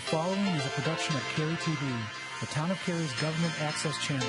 following is a production of Cary TV, the Town of Cary's government access channel.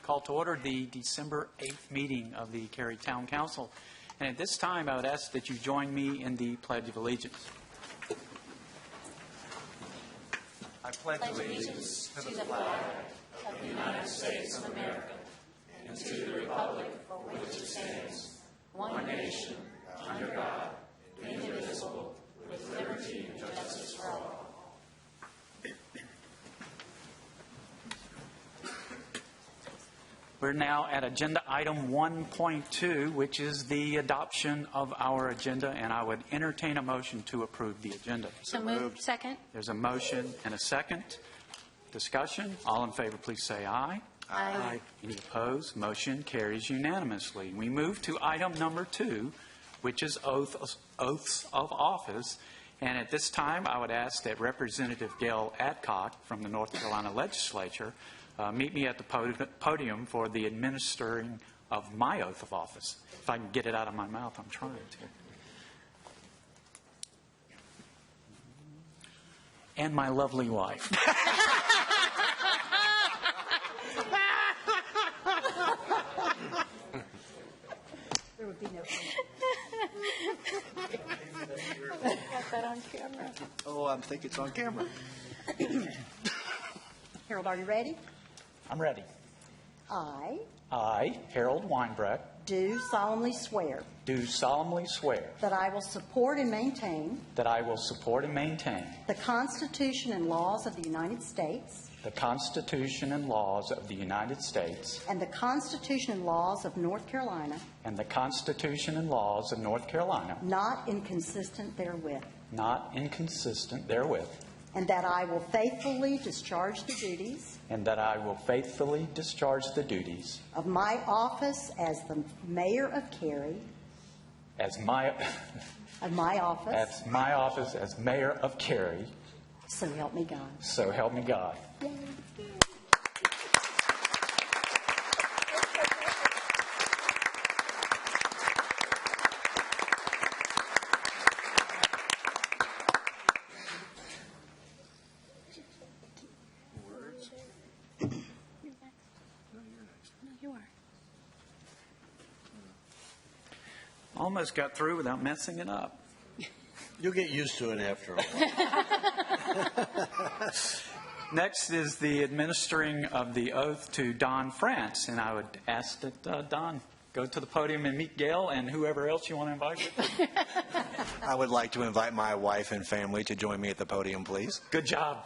Call to order the December 8th meeting of the Cary Town Council. And at this time, I would ask that you join me in the Pledge of Allegiance. I pledge allegiance to the flag of the United States of America and to the republic for which it stands, one nation, under God, indivisible, with liberty and justice for all. We're now at agenda item 1.2, which is the adoption of our agenda, and I would entertain a motion to approve the agenda. So moved. Second. There's a motion and a second. Discussion. All in favor, please say aye. Aye. Any opposed? Motion carries unanimously. We move to item number 2, which is oaths of office. And at this time, I would ask that Representative Gail Adcock from the North Carolina Legislature meet me at the podium for the administering of my oath of office. If I can get it out of my mouth, I'm trying to. And my lovely wife. There would be no got that on camera. Oh, I think it's on camera. Harold, are you ready? I'm ready. I, Harold Weinbrecht, do solemnly swear do solemnly swear that I will support and maintain that I will support and maintain the Constitution and laws of the United States the Constitution and laws of the United States and the Constitution and laws of North Carolina, and the Constitution and laws of North Carolina, not inconsistent therewith, not inconsistent therewith, and that I will faithfully discharge the duties and that I will faithfully discharge the duties of my office as the Mayor of Cary, as my office as Mayor of Cary. So help me God. So help me God. Almost got through without messing it up. You'll get used to it after a while. Next is the administering of the oath to Don France, and I would ask that Don go to the podium and meet Gail and whoever else you want to invite. I would like to invite my wife and family to join me at the podium, please. Good job.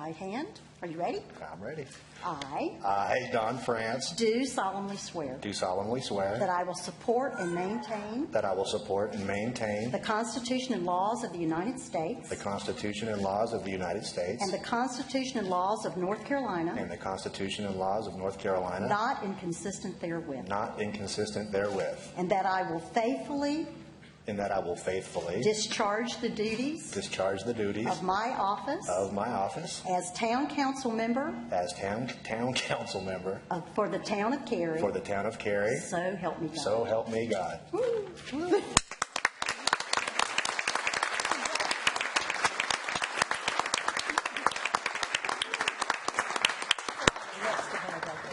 right hand. Are you ready? I'm ready. I, Don France, do solemnly swear do solemnly swear that I will support and maintain that I will support and maintain the Constitution and laws of the United States the Constitution and laws of the United States and the Constitution and laws of North Carolina, and the Constitution and laws of North Carolina, not inconsistent therewith, not inconsistent therewith, and that I will faithfully and that I will faithfully discharge the duties discharge the duties of my office as Town Council member Town Council member for the town of Cary. for the town of Cary. So help me God. So help me God.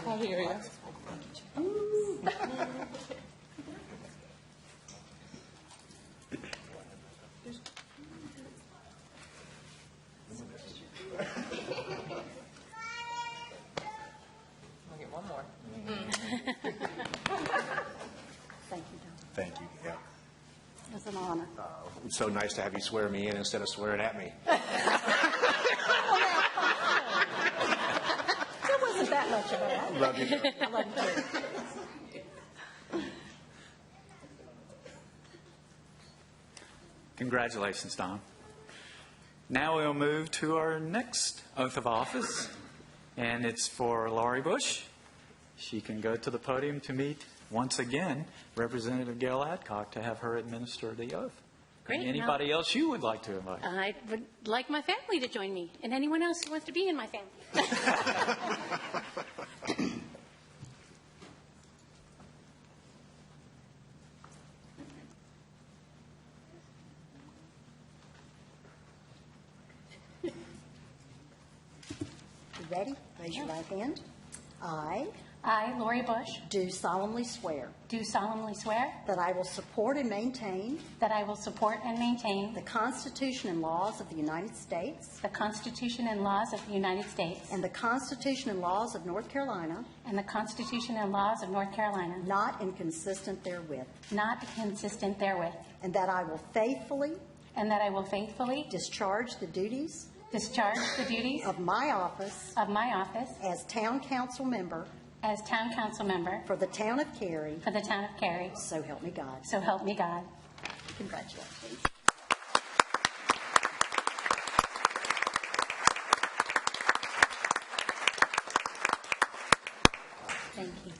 I hear you. I'll get one more. Thank you, Don. Thank you. Yeah. It was an honor. It's so nice to have you swear me in instead of swearing at me. It wasn't that much of that. Love you. I love you too. Congratulations, Don. Now we'll move to our next oath of office, and it's for Laurie Bush. She can go to the podium to meet, once again, Representative Gail Adcock to have her administer the oath. Great. Anybody else you would like to invite? I would like my family to join me, and anyone else who wants to be in my family. You ready? Raise your right hand. I, Laurie Bush, Do solemnly swear do solemnly swear that I will support and maintain that I will support and maintain the Constitution and laws of the United States the Constitution and laws of the United States and the Constitution and laws of North Carolina, and the Constitution and laws of North Carolina, not inconsistent therewith, not inconsistent therewith, and that I will faithfully and that I will faithfully discharge the duties discharge the duties of my office as Town Council member Town Council member for the town of Cary. for the town of Cary. So help me God. So help me God. Congratulations. Thank you.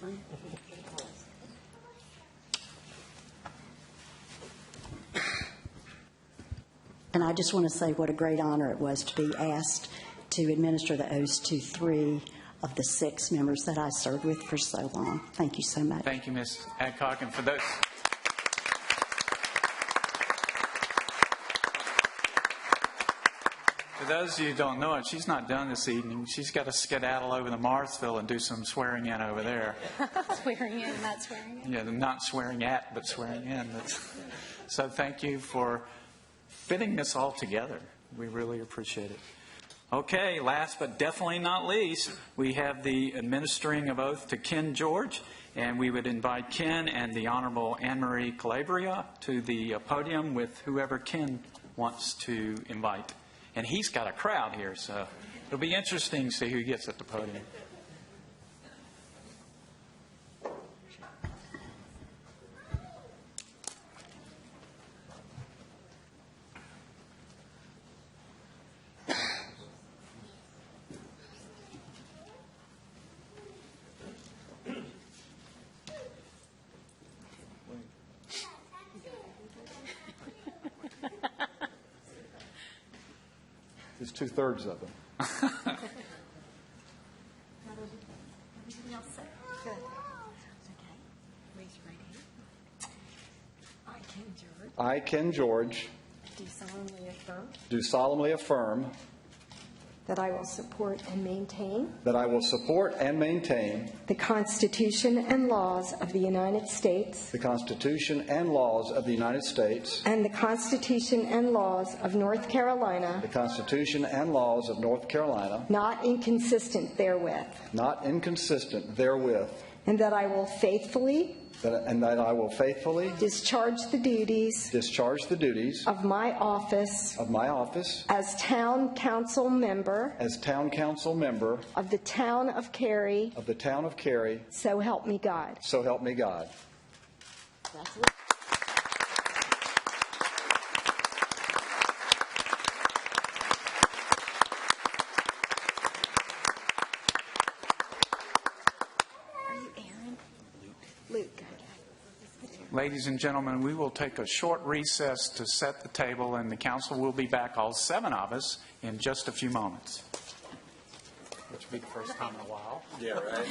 And I just want to say what a great honor it was to be asked to administer the oaths to 3 of the 6 members that I served with for so long. Thank you so much. Thank you, Ms. Adcock. And for those of you who don't know it, she's not done this evening. She's got to skedaddle over to Marsville and do some swearing in over there. Swearing in, not swearing in. Yeah, not swearing at, but swearing in. So thank you for fitting this all together. We really appreciate it. Okay, last but definitely not least, we have the administering of oath to Ken George, and we would invite Ken and the Honorable Anne-Marie Calabria to the podium with whoever Ken wants to invite. And he's got a crowd here, so it'll be interesting to see who gets at the podium. It's 2/3 of them. I, Ken George, do solemnly affirm that I will support and maintain that I will support and maintain the Constitution and laws of the United States the Constitution and laws of the United States, and the Constitution and laws of North Carolina, the Constitution and laws of North Carolina, not inconsistent therewith, not inconsistent therewith, and that I will faithfully and that I will faithfully discharge the duties of my office as Town Council member of the Town of Cary, so help me God. So help me God. Luke. Ladies and gentlemen, we will take a short recess to set the table, and the council will be back, all 7 of us, in just a few moments. Which will be the first time in a while. Yeah, right.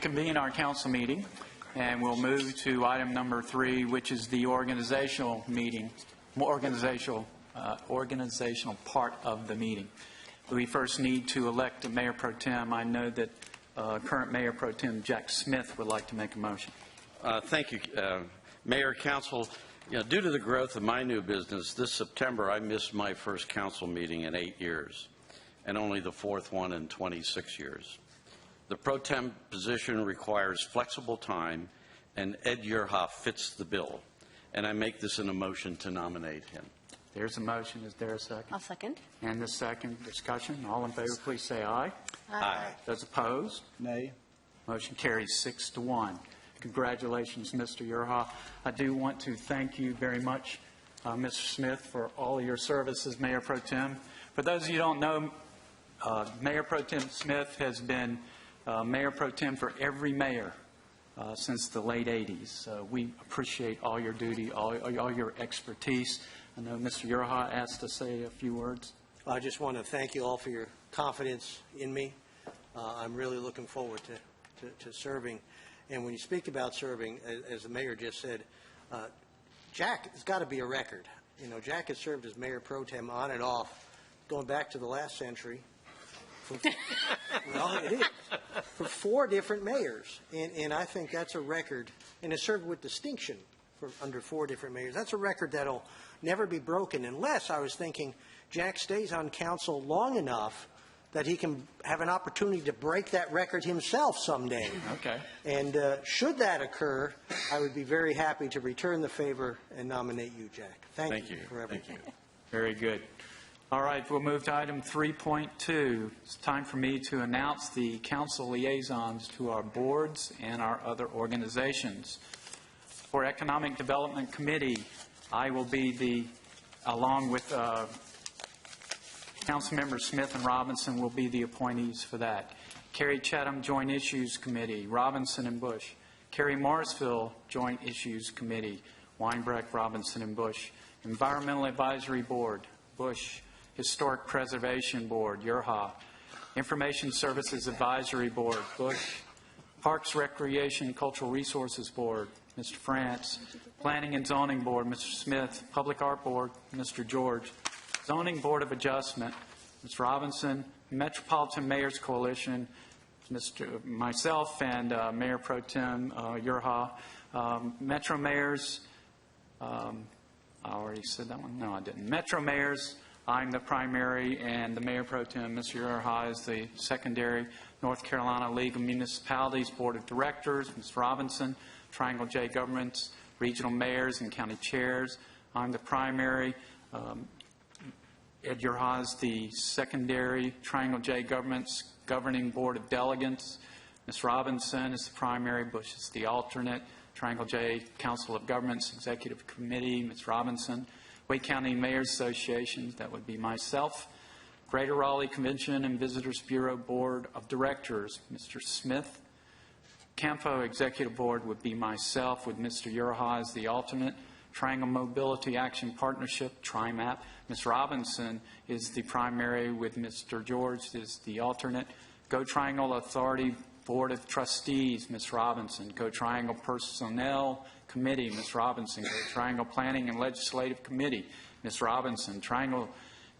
reconvene our council meeting, and we'll move to item number 3, which is the organizational meeting, organizational part of the meeting. We first need to elect a mayor pro tem. I know that current mayor pro tem Jack Smith would like to make a motion. Thank you, Mayor, Council. Due to the growth of my new business, this September I missed my first council meeting in 8 years, and only the 4th one in 26 years. The pro tem position requires flexible time, and Ed Yerha fits the bill, and I make this in a motion to nominate him. There's a motion. Is there a second? I'll second. And the second discussion. All in favor, please say aye. Aye. Those opposed? Nay. Motion carries 6-1. Congratulations, Mr. Yerha. I do want to thank you very much, Mr. Smith, for all of your service as Mayor Pro Tem. For those of you who don't know, Mayor Pro Tem Smith has been Mayor Pro Tem for every mayor since the late 80s. So we appreciate all your duty, all your expertise. I know Mr. Yerha asked to say a few words. I just want to thank you all for your confidence in me. I'm really looking forward to serving. And when you speak about serving, as the mayor just said, Jack has got to be a record. Jack has served as mayor pro tem on and off, going back to the last century. Well, it is. For 4 different mayors. And I think that's a record, and has served with distinction under 4 different mayors. That's a record that'll never be broken unless, I was thinking, Jack stays on council long enough that he can have an opportunity to break that record himself someday. Okay. And should that occur, I would be very happy to return the favor and nominate you, Jack. Thank you for everything. Thank you. Very good. All right, we'll move to item 3.2. It's time for me to announce the council liaisons to our boards and our other organizations. For Economic Development Committee, I will be along with Councilmembers Smith and Robinson will be the appointees for that. Cary Chatham Joint Issues Committee, Robinson and Bush. Cary Morrisville Joint Issues Committee, Weinbrecht, Robinson and Bush. Environmental Advisory Board, Bush. Historic Preservation Board, Yerha. Information Services Advisory Board, Bush. Parks, Recreation, and Cultural Resources Board, Mr. France. Planning and Zoning Board, Mr. Smith. Public Art Board, Mr. George. Zoning Board of Adjustment, Ms. Robinson. Metropolitan Mayors Coalition, myself and Mayor Pro Tem Yerha. Metro Mayors, I already said that one? No, I didn't. Metro Mayors, I'm the primary, and the Mayor Pro Tem, Mr. Yerha, is the secondary. North Carolina League of Municipalities Board of Directors, Ms. Robinson. Triangle J Governments, Regional Mayors and County Chairs, I'm the primary. Ed Yerha is the secondary. Triangle J Governments Governing Board of Delegates. Ms. Robinson is the primary. Bush is the alternate. Triangle J Council of Governments Executive Committee, Ms. Robinson. Wake County Mayors Association, that would be myself. Greater Raleigh Convention and Visitors Bureau Board of Directors, Mr. Smith. CAMFO Executive Board would be myself with Mr. Yerha as the alternate. Triangle Mobility Action Partnership, TriMAP. Ms. Robinson is the primary with Mr. George is the alternate. Go Triangle Authority Board of Trustees, Ms. Robinson. Go Triangle Personnel Committee, Ms. Robinson. Go Triangle Planning and Legislative Committee, Ms. Robinson. Triangle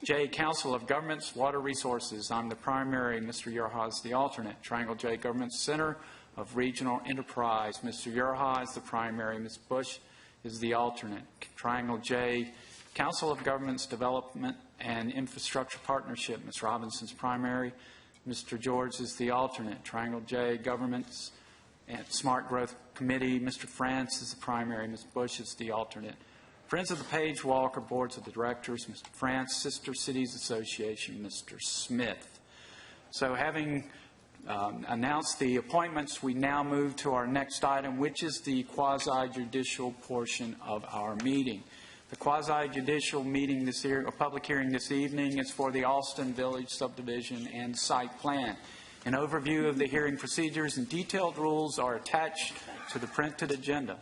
J Council of Governments, Water Resources. I'm the primary, Mr. Yerha is the alternate. Triangle J Government Center of Regional Enterprise, Mr. Yerha is the primary, Ms. Bush is the alternate. Triangle J Council of Governments Development and Infrastructure Partnership, Ms. Robinson's primary. Mr. George is the alternate. Triangle J Governments and Smart Growth Committee, Mr. France is the primary. Ms. Bush is the alternate. Friends of the Page Walker Boards of the Directors, Mr. France. Sister Cities Association, Mr. Smith. So having announced the appointments, we now move to our next item, which is the quasi-judicial portion of our meeting. The quasi-judicial meeting this year, a public hearing this evening, is for the Alston Village subdivision and site plan. An overview of the hearing procedures and detailed rules are attached to the printed agenda.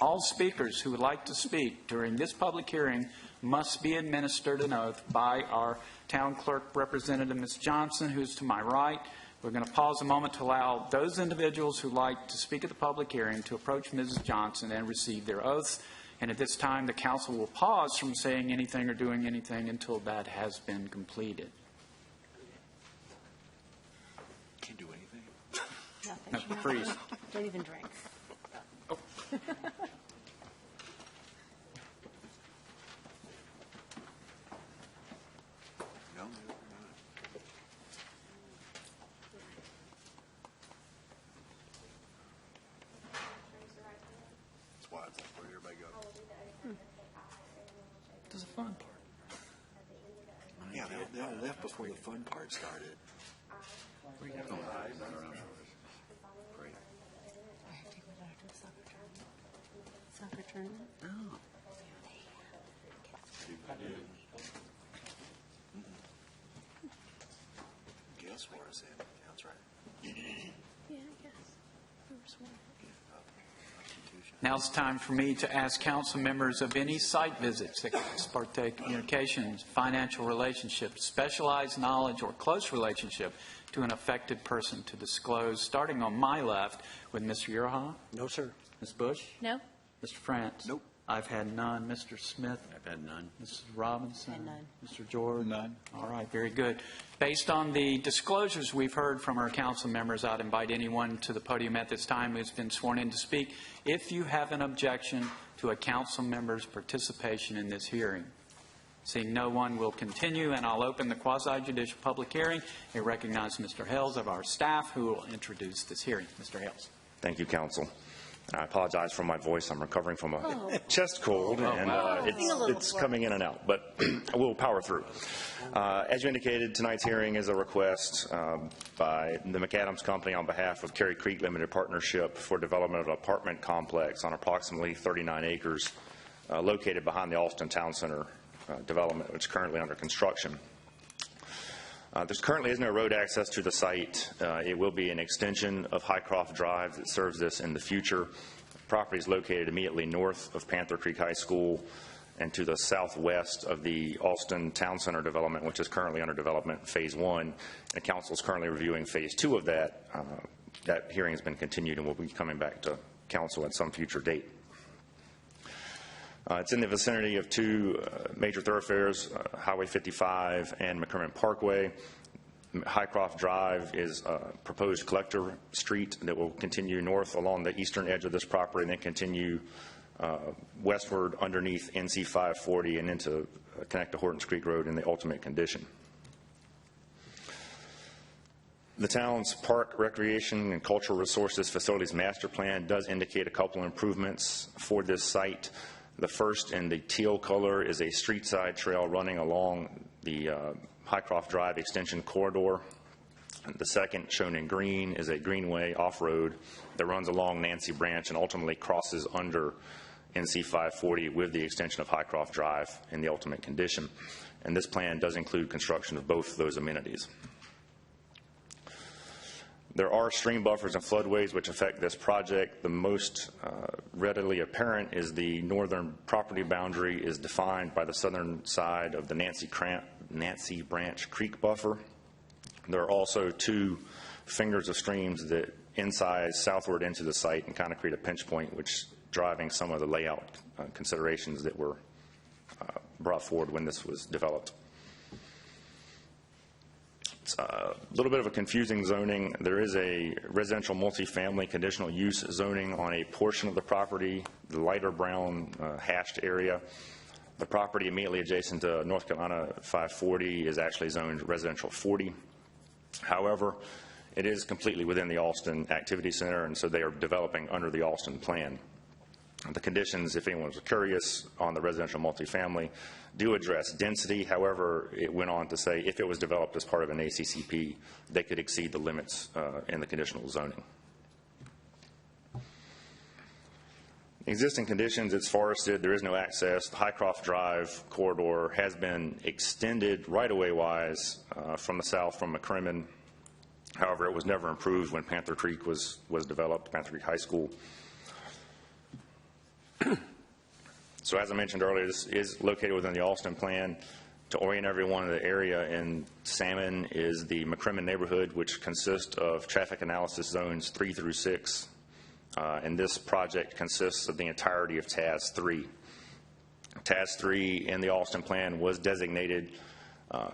All speakers who would like to speak during this public hearing must be administered an oath by our town clerk representative, Ms. Johnson, who's to my right, We're going to pause a moment to allow those individuals who like to speak at the public hearing to approach Mrs. Johnson and receive their oaths. And at this time, the council will pause from saying anything or doing anything until that has been completed. Can't do anything. Nothing. No, freeze. Don't even drink. Oh. No, that's why it's like where everybody goes. This is a fun part. Yeah, they all left before the fun part started. Great. Soccer tournament? Oh. Guess where it's in. That's right. Yeah, I guess. We were sworn. Now it's time for me to ask council members of any site visits, ex parte communications, financial relationships, specialized knowledge, or close relationship to an affected person to disclose, starting on my left with Mr. Uraha. No, sir. Ms. Bush? No? Mr. France? Nope. I've had none. Mr. Smith? I've had none. Mrs. Robinson? Had none. Mr. George? None. All right, very good. Based on the disclosures we've heard from our council members, I'd invite anyone to the podium at this time who's been sworn in to speak if you have an objection to a council member's participation in this hearing. Seeing no one, will continue, and I'll open the quasi-judicial public hearing and recognize Mr. Hales of our staff who will introduce this hearing. Mr. Hales. Thank you, Council. I apologize for my voice. I'm recovering from a chest cold, and it's coming in and out, but we'll power through. As you indicated, tonight's hearing is a request by the McAdams Company on behalf of Cary Creek Limited Partnership for development of an apartment complex on approximately 39 acres located behind the Austin Town Center development, which is currently under construction. There currently is no road access to the site. It will be an extension of Highcroft Drive that serves this in the future. The property is located immediately north of Panther Creek High School and to the southwest of the Austin Town Center development, which is currently under development, Phase 1. And the Council is currently reviewing Phase 2 of that. That hearing has been continued and will be coming back to Council at some future date. It's in the vicinity of two major thoroughfares, Highway 55 and McCrimmon Parkway. Highcroft Drive is a proposed collector street that will continue north along the eastern edge of this property and then continue westward underneath NC 540 and into connect to Hortons Creek Road in the ultimate condition. The town's Park, Recreation, and Cultural Resources Facilities Master Plan does indicate a couple improvements for this site. The first, in the teal color, is a street side trail running along the Highcroft Drive extension corridor. The second, shown in green, is a greenway off-road that runs along Nancy Branch and ultimately crosses under NC 540 with the extension of Highcroft Drive in the ultimate condition. And this plan does include construction of both those amenities. There are stream buffers and floodways which affect this project. The most readily apparent is the northern property boundary is defined by the southern side of the Nancy Branch Creek buffer. There are also two fingers of streams that incise southward into the site and kind of create a pinch point, which driving some of the layout considerations that were brought forward when this was developed. It's a little bit of a confusing zoning. There is a residential multifamily conditional use zoning on a portion of the property, the lighter brown hashed area. The property immediately adjacent to North Carolina 540 is actually zoned residential 40. However, it is completely within the Austin Activity Center, and so they are developing under the Austin plan. The conditions, if anyone was curious, on the residential multifamily do address density. However, it went on to say if it was developed as part of an ACCP, they could exceed the limits in the conditional zoning. Existing conditions, it's forested. There is no access. The Highcroft Drive corridor has been extended right-of-way-wise from the south from McCrimmon. However, it was never improved when Panther Creek was developed, Panther Creek High School. So as I mentioned earlier, this is located within the Austin plan. To orient everyone, the area in Salmon is the McCrimmon neighborhood, which consists of traffic analysis zones 3 through 6. And this project consists of the entirety of TAS 3. TAS 3 in the Austin plan was designated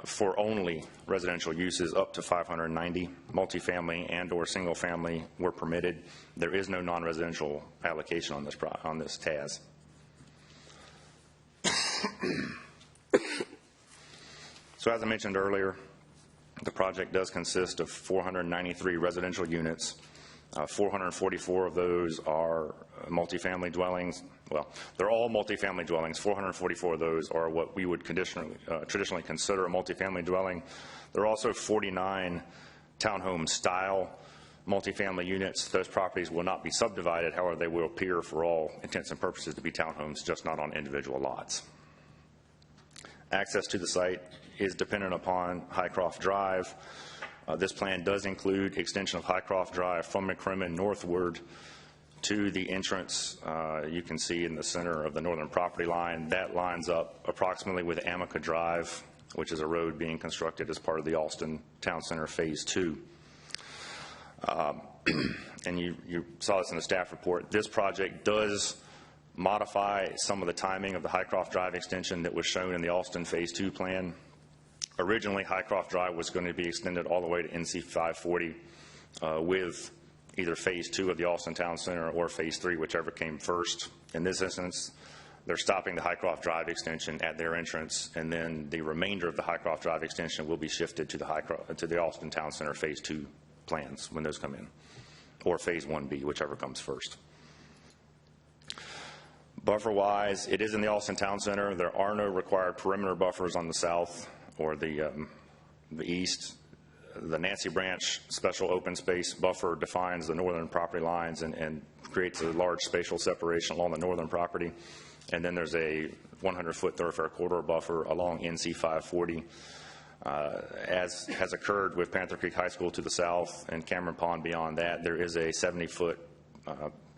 for only residential uses up to 590. Multifamily and or single family were permitted. There is no non-residential allocation on this TAS. So as I mentioned earlier, the project does consist of 493 residential units. 444 of those are multifamily dwellings. Well, they're all multifamily dwellings. 444 of those are what we would traditionally consider a multifamily dwelling. There are also 49 townhome-style multifamily units. Those properties will not be subdivided. However, they will appear for all intents and purposes to be townhomes, just not on individual lots. Access to the site is dependent upon Highcroft Drive. This plan does include extension of Highcroft Drive from McCrimmon northward to the entrance you can see in the center of the northern property line. That lines up approximately with Amica Drive, which is a road being constructed as part of the Austin Town Center Phase 2. And you saw this in the staff report. This project does modify some of the timing of the Highcroft Drive extension that was shown in the Austin Phase 2 plan. Originally, Highcroft Drive was going to be extended all the way to NC 540 with either Phase 2 of the Austin Town Center or Phase 3, whichever came first. In this instance, they're stopping the Highcroft Drive extension at their entrance, and then the remainder of the Highcroft Drive extension will be shifted to the Austin Town Center Phase 2 plans when those come in, or Phase 1B, whichever comes first. Buffer-wise, it is in the Austin Town Center. There are no required perimeter buffers on the south or the east. The Nancy Branch Special Open Space Buffer defines the northern property lines and creates a large spatial separation along the northern property. And then there's a 100-foot thoroughfare corridor buffer along NC 540. As has occurred with Panther Creek High School to the south and Cameron Pond beyond that, there is a 70-foot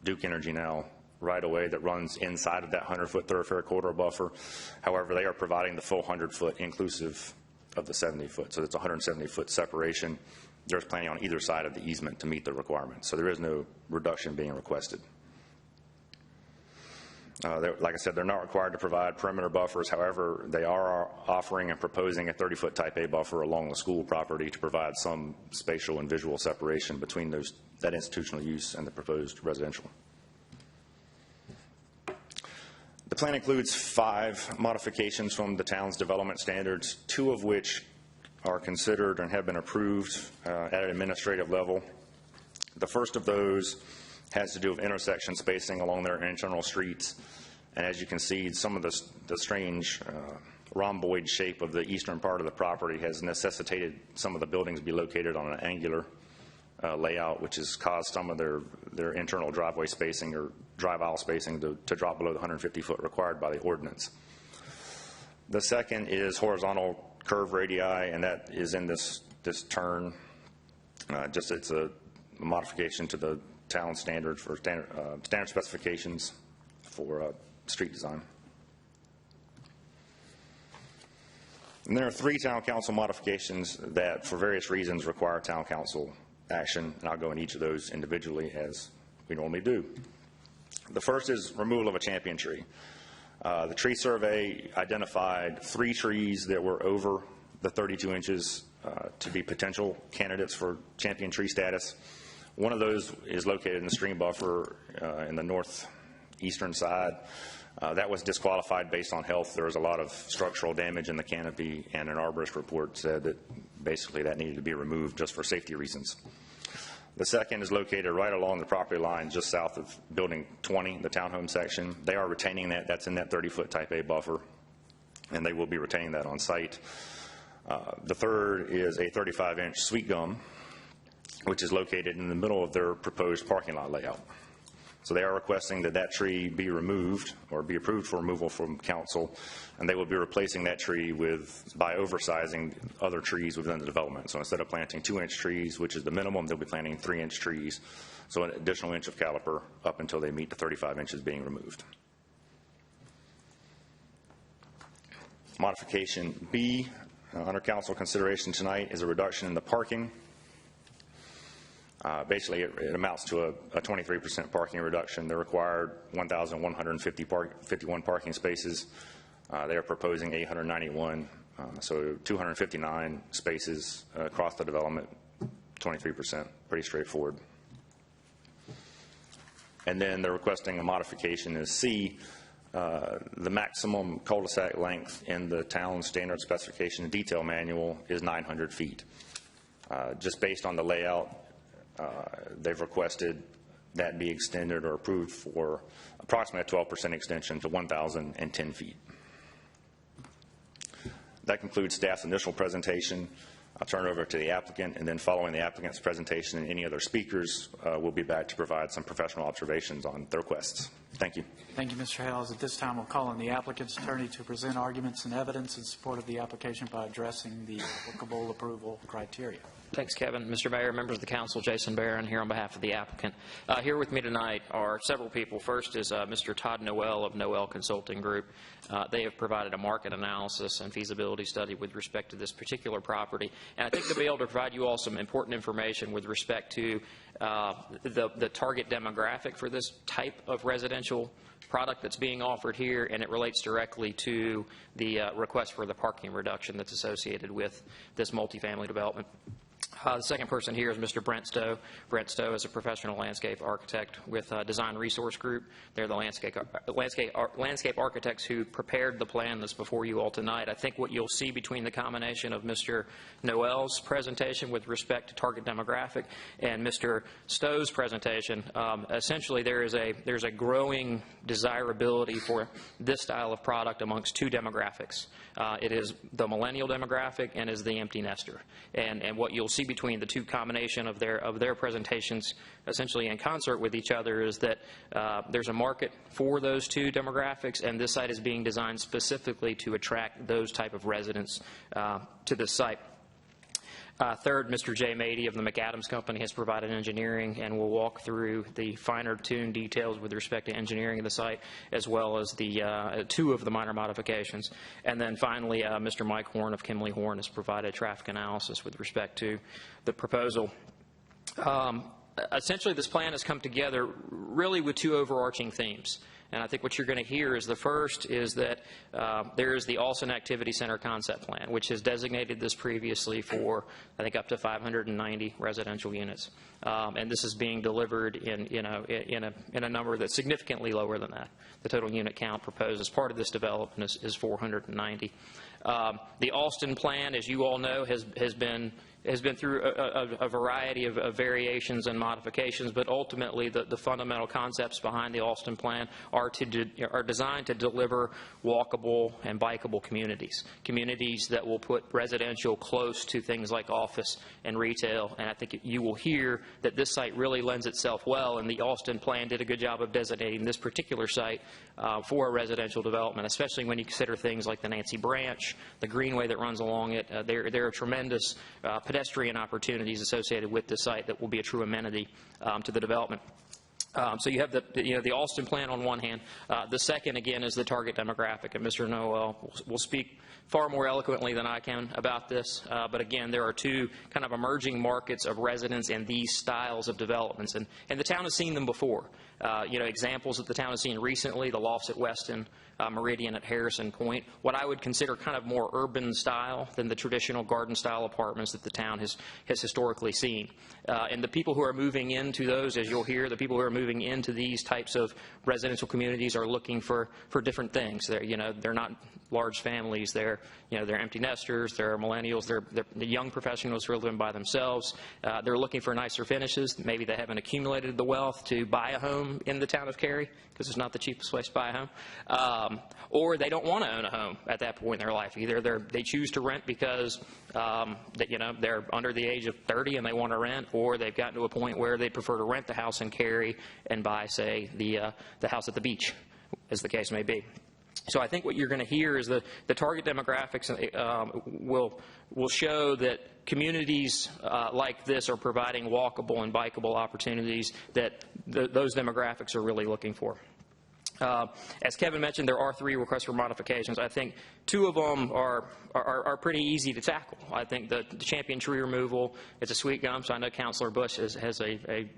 Duke Energy now right-of-way that runs inside of that 100-foot thoroughfare corridor buffer. However, they are providing the full 100-foot inclusive of the 70-foot, so it's a 170-foot separation. There's planning on either side of the easement to meet the requirements, so there is no reduction being requested. Like I said, they're not required to provide perimeter buffers. However, they are offering and proposing a 30-foot Type A buffer along the school property to provide some spatial and visual separation between that institutional use and the proposed residential. The plan includes 5 modifications from the town's development standards, 2 of which are considered and have been approved at an administrative level. The first of those has to do with intersection spacing along their internal streets. And as you can see, some of the strange rhomboid shape of the eastern part of the property has necessitated some of the buildings be located on an angular layout, which has caused some of their internal driveway spacing or drive aisle spacing to drop below the 150-foot required by the ordinance. The second is horizontal curve radii, and that is in this turn. It's a modification to the town standard for standard specifications for street design. And there are 3 town council modifications that, for various reasons, require town council action, and I'll go in each of those individually as we normally do. The first is removal of a champion tree. The tree survey identified 3 trees that were over the 32 inches to be potential candidates for champion tree status. One of those is located in the stream buffer in the northeastern side. That was disqualified based on health. There was a lot of structural damage in the canopy, and an arborist report said that basically that needed to be removed just for safety reasons. The second is located right along the property line just south of Building 20, the townhome section. They are retaining that. That's in that 30-foot Type A buffer, and they will be retaining that on site. The third is a 35-inch sweet gum, which is located in the middle of their proposed parking lot layout. So they are requesting that that tree be removed or be approved for removal from council, and they will be replacing that tree by oversizing other trees within the development. So instead of planting 2-inch trees, which is the minimum, they'll be planting 3-inch trees, so an additional inch of caliper up until they meet the 35 inches being removed. Modification B, under council consideration tonight, is a reduction in the parking. Basically, it amounts to a 23% parking reduction. They're required 1,151 parking spaces. They are proposing 891, so 259 spaces across the development, 23%, pretty straightforward. And then they're requesting a modification is C. The maximum cul-de-sac length in the town standard specification detail manual is 900 feet. Just based on the layout, they've requested that be extended or approved for approximately a 12% extension to 1,010 feet. That concludes staff's initial presentation. I'll turn it over to the applicant, and then following the applicant's presentation and any other speakers, we'll be back to provide some professional observations on the requests. Thank you. Thank you, Mr. Hales. At this time, we'll call on the applicant's attorney to present arguments and evidence in support of the application by addressing the applicable approval criteria. Thanks, Kevin. Mr. Mayor, members of the council, Jason Barron here on behalf of the applicant. Here with me tonight are several people. First is Mr. Todd Noel of Noel Consulting Group. They have provided a market analysis and feasibility study with respect to this particular property. And I think they'll be able to provide you all some important information with respect to the target demographic for this type of residential product that's being offered here, and it relates directly to the request for the parking reduction that's associated with this multifamily development. The second person here is Mr. Brent Stowe. Brent Stowe is a professional landscape architect with Design Resource Group. They're the landscape architects who prepared the plan that's before you all tonight. I think what you'll see between the combination of Mr. Noel's presentation with respect to target demographic and Mr. Stowe's presentation, essentially there's a growing desirability for this style of product amongst two demographics. It is the millennial demographic and is the empty nester. And what you'll see between the two combination of their presentations essentially in concert with each other is that there's a market for those two demographics, and this site is being designed specifically to attract those type of residents to this site. Third, Mr. Jay Mady of the McAdams Company has provided engineering and will walk through the finer tuned details with respect to engineering of the site, as well as the two of the minor modifications. And then finally, Mr. Mike Horn of Kimley Horn has provided traffic analysis with respect to the proposal. Essentially, this plan has come together really with two overarching themes. And I think what you're going to hear is the first is that there is the Alston Activity Center concept plan, which has designated this previously for, I think, up to 590 residential units. And this is being delivered in a number that's significantly lower than that. The total unit count proposed as part of this development is 490. The Alston plan, as you all know, has been through a variety of variations and modifications, but ultimately the fundamental concepts behind the Alston plan are designed to deliver walkable and bikeable communities that will put residential close to things like office and retail. And I think you will hear that this site really lends itself well, and the Alston plan did a good job of designating this particular site for a residential development, especially when you consider things like the Nancy Branch, the greenway that runs along it. There are tremendous pedestrian opportunities associated with this site that will be a true amenity to the development. So you have the Alston plan on one hand. The second, again, is the target demographic, and Mr. Noel will speak far more eloquently than I can about this. But again, there are two kind of emerging markets of residents in these styles of developments, and the town has seen them before. Examples that the town has seen recently: the lofts at Weston, Meridian at Harrison Point, what I would consider kind of more urban style than the traditional garden style apartments that the town has historically seen. And the people who are moving into those, as you'll hear, the people who are moving into these types of residential communities are looking for different things. They're not large families. They're empty nesters. They're millennials. They're the young professionals who are living by themselves. They're looking for nicer finishes. Maybe they haven't accumulated the wealth to buy a home in the town of Cary, because it's not the cheapest place to buy a home. Or they don't want to own a home at that point in their life. Either they choose to rent because they're under the age of 30 and they want to rent, or they've gotten to a point where they prefer to rent the house in Cary and buy, say, the house at the beach, as the case may be. So I think what you're going to hear is the target demographics will show that communities like this are providing walkable and bikeable opportunities that those demographics are really looking for. As Kevin mentioned, there are 3 requests for modifications. I think 2 of them are pretty easy to tackle. I think the champion tree removal is a sweet gum, so I know Councilor Bush has a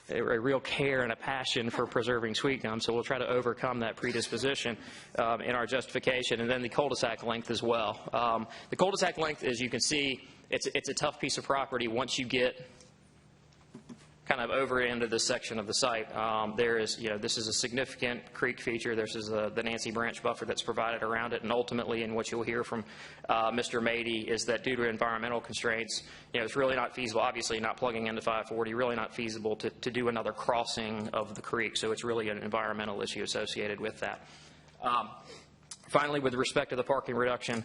real care and a passion for preserving sweet gum, so we'll try to overcome that predisposition in our justification. And then the cul-de-sac length as well. The cul-de-sac length, as you can see, it's a tough piece of property once you get kind of over into this section of the site. There is, this is a significant creek feature. This is the Nancy Branch buffer that's provided around it, and ultimately, and what you'll hear from Mr. Mady is that due to environmental constraints, it's really not feasible. Obviously, not plugging into 540, really not feasible to do another crossing of the creek. So it's really an environmental issue associated with that. Finally, with respect to the parking reduction,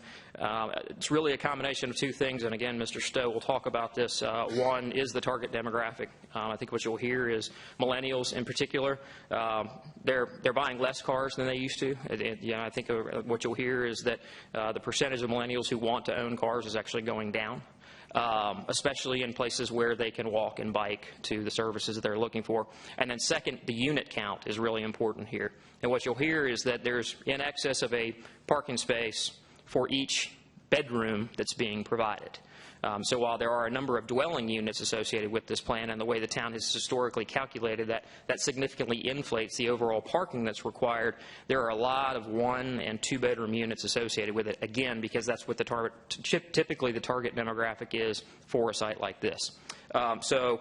it's really a combination of 2 things, and again, Mr. Stowe will talk about this. One is the target demographic. I think what you'll hear is millennials in particular. They're buying less cars than they used to. I think what you'll hear is that the percentage of millennials who want to own cars is actually going down. Especially in places where they can walk and bike to the services that they're looking for. And then second, the unit count is really important here. And what you'll hear is that there's in excess of a parking space for each bedroom that's being provided. So while there are a number of dwelling units associated with this plan, and the way the town has historically calculated that significantly inflates the overall parking that's required, there are a lot of 1- and 2-bedroom units associated with it, again, because that's what typically the target demographic is for a site like this. So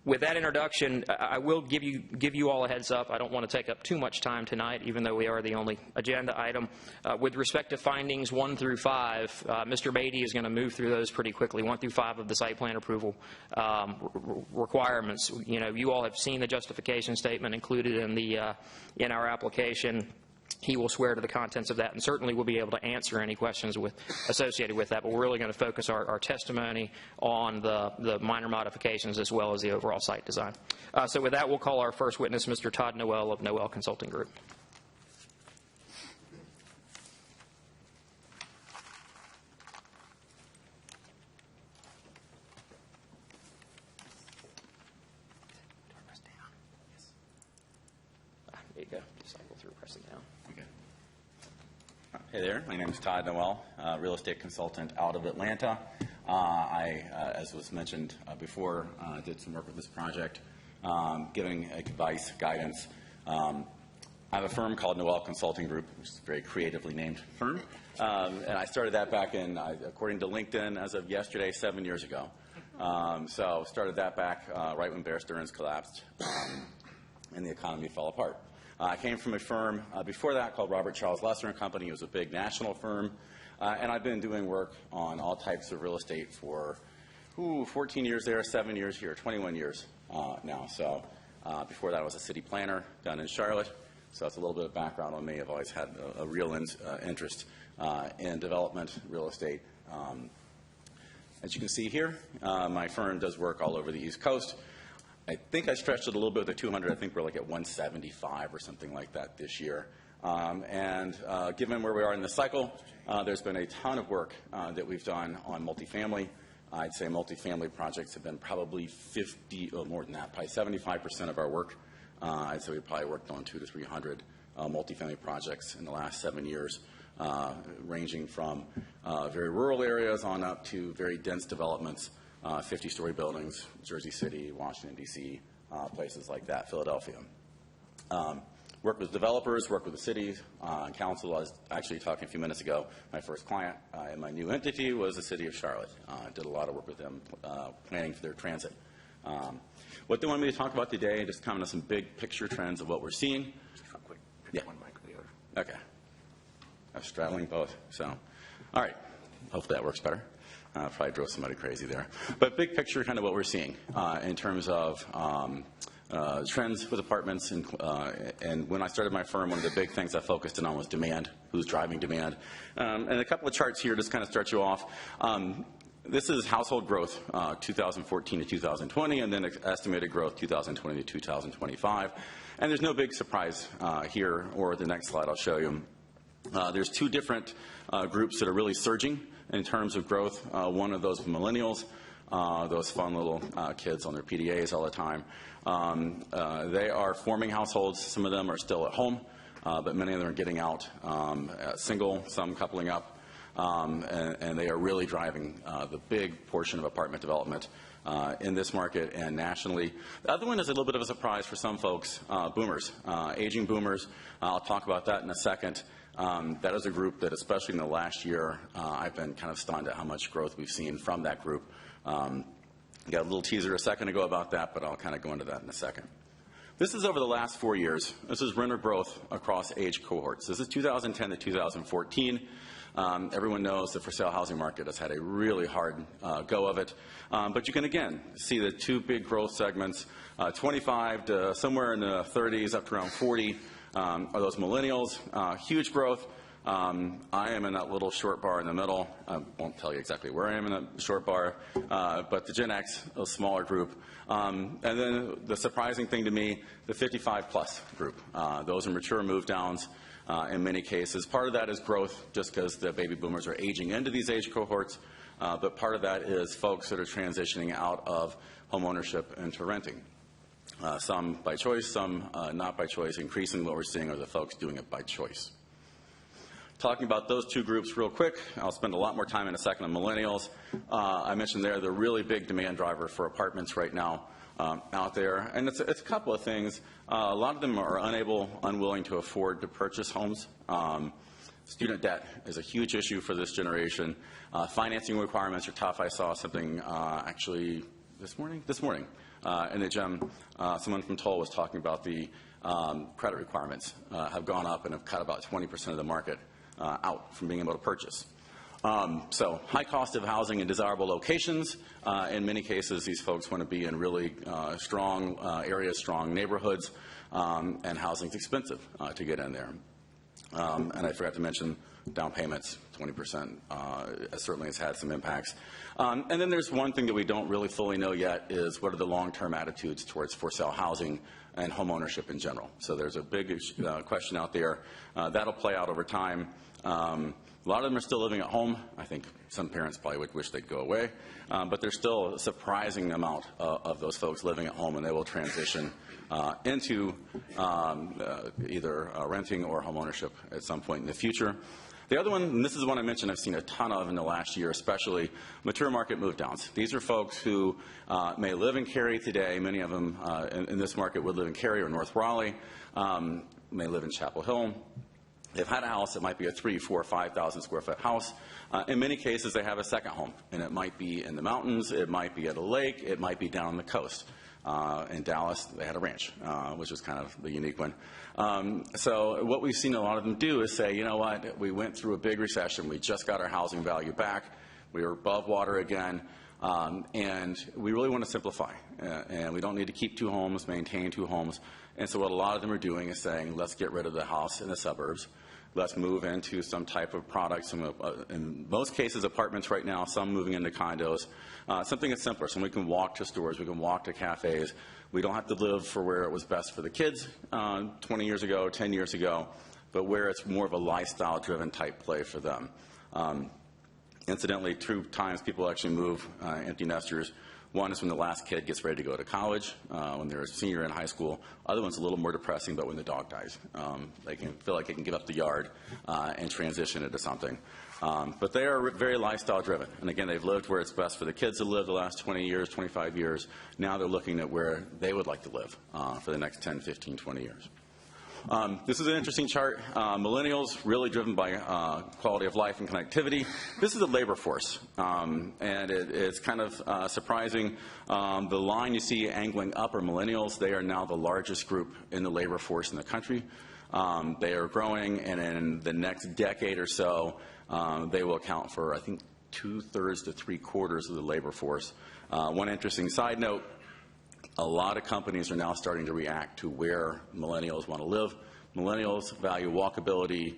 with that introduction, I will give you all a heads up. I don't want to take up too much time tonight, even though we are the only agenda item. With respect to findings 1 through 5, Mr. Mady is going to move through those pretty quickly, 1 through 5 of the site plan approval requirements. You all have seen the justification statement included in our application. He will swear to the contents of that, and certainly will be able to answer any questions associated with that. But we're really going to focus our testimony on the minor modifications as well as the overall site design. So with that, we'll call our first witness, Mr. Todd Noel of Noel Consulting Group. There you go. Cycle through, pressing down. Hey there, my name is Todd Noel, real estate consultant out of Atlanta. As was mentioned before, did some work with this project, giving advice, guidance. I have a firm called Noel Consulting Group, which is a very creatively named firm. And I started that back in, according to LinkedIn, as of yesterday, 7 years ago. So started that back right when Bear Stearns collapsed and the economy fell apart. I came from a firm before that called Robert Charles Lesser & Company. It was a big national firm. And I've been doing work on all types of real estate for 14 years there, 7 years here, 21 years now. So before that, I was a city planner down in Charlotte. So that's a little bit of background on me. I've always had a real interest in development, real estate. As you can see here, my firm does work all over the East Coast. I think I stretched it a little bit with the 200. I think we're like at 175 or something like that this year. Given where we are in the cycle, there's been a ton of work that we've done on multifamily. I'd say multifamily projects have been probably 50 or more than that, probably 75% of our work. I'd say we probably worked on 200 to 300 multifamily projects in the last 7 years, ranging from very rural areas on up to very dense developments. 50-story buildings, Jersey City, Washington, D.C., places like that, Philadelphia. Work with developers, work with the city and council. I was actually talking a few minutes ago. My first client in my new entity was the city of Charlotte. I did a lot of work with them planning for their transit. What they want me to talk about today, just comment on some big picture trends of what we're seeing. Just real quick, yeah. one mic or the other. Okay. I'm straddling both. So, all right. Hopefully that works better. Probably drove somebody crazy there. But big picture, kind of what we're seeing in terms of trends with apartments. And when I started my firm, one of the big things I focused in on was demand, who's driving demand. And a couple of charts here just kind of start you off. This is household growth, 2014 to 2020, and then estimated growth 2020 to 2025. And there's no big surprise here, or the next slide I'll show you. There's 2 different groups that are really surging in terms of growth. One of those millennials, those fun little kids on their PDAs all the time. They are forming households. Some of them are still at home. but many of them are getting out single, some coupling up, and they are really driving the big portion of apartment development in this market and nationally. The other one is a little bit of a surprise for some folks, boomers, aging boomers. I'll talk about that in a second. That is a group that, especially in the last year, I've been kind of stunned at how much growth we've seen from that group. Got a little teaser a second ago about that, but I'll kind of go into that in a second. This is over the last 4 years. This is renter growth across age cohorts. This is 2010 to 2014. Everyone knows the for-sale housing market has had a really hard go of it. But you can, again, see the two big growth segments, 25 to somewhere in the 30s up to around 40 are those millennials. Huge growth. I am in that little short bar in the middle. I won't tell you exactly where I am in that short bar, but the Gen X, a smaller group. And then the surprising thing to me, the 55-plus group. Those are mature move-downs in many cases. Part of that is growth just because the baby boomers are aging into these age cohorts, but part of that is folks that are transitioning out of home ownership into renting. Some by choice, some not by choice. Increasingly what we're seeing are the folks doing it by choice. Talking about those two groups real quick, I'll spend a lot more time in a second on millennials. I mentioned they're the really big demand driver for apartments right now out there. And it's a couple of things. A lot of them are unwilling to afford to purchase homes. Student debt is a huge issue for this generation. Financing requirements are tough. I saw something actually this morning in the gym. Someone from Toll was talking about the credit requirements have gone up and have cut about 20% of the market out from being able to purchase. So high cost of housing in desirable locations. In many cases, these folks want to be in really strong areas, strong neighborhoods, and housing's expensive to get in there. And I forgot to mention down payments, 20%, certainly has had some impacts. And then there's one thing that we don't really fully know yet is what are the long-term attitudes towards for-sale housing and home ownership in general. So there's a big question out there. That'll play out over time. A lot of them are still living at home. I think some parents probably would wish they'd go away. But there's still a surprising amount of those folks living at home, and they will transition into either renting or home ownership at some point in the future. The other one, and this is one I mentioned I've seen a ton of in the last year, especially mature market move-downs. These are folks who may live in Cary today. Many of them in this market would live in Cary or North Raleigh, may live in Chapel Hill. They've had a house that might be a 3,000, 4,000, 5,000 square foot house. In many cases, they have a second home, and it might be in the mountains, it might be at a lake, it might be down on the coast. In Dallas, they had a ranch, which was kind of the unique one. So what we've seen a lot of them do is say, you know what, we went through a big recession, we just got our housing value back, we were above water again, and we really want to simplify. And we don't need to keep two homes, maintain two homes. And so what a lot of them are doing is saying, let's get rid of the house in the suburbs. Let's move into some type of product, in most cases apartments right now, some moving into condos, something that's simpler, so we can walk to stores, we can walk to cafes. We don't have to live for where it was best for the kids 20 years ago, 10 years ago, but where it's more of a lifestyle-driven type play for them. Incidentally, 2 times people actually move, empty nesters. One is when the last kid gets ready to go to college, when they're a senior in high school. Other one's a little more depressing, but when the dog dies. They can feel like they can give up the yard and transition into something. But they are very lifestyle driven. And again, they've lived where it's best for the kids to live the last 20 years, 25 years. Now they're looking at where they would like to live for the next 10, 15, 20 years. This is an interesting chart. Millennials, really driven by quality of life and connectivity. This is the labor force, and it's kind of surprising. The line you see angling up are millennials. They are now the largest group in the labor force in the country. They are growing, and in the next decade or so, they will account for, I think, 2/3 to 3/4 of the labor force. One interesting side note, a lot of companies are now starting to react to where millennials want to live. Millennials value walkability.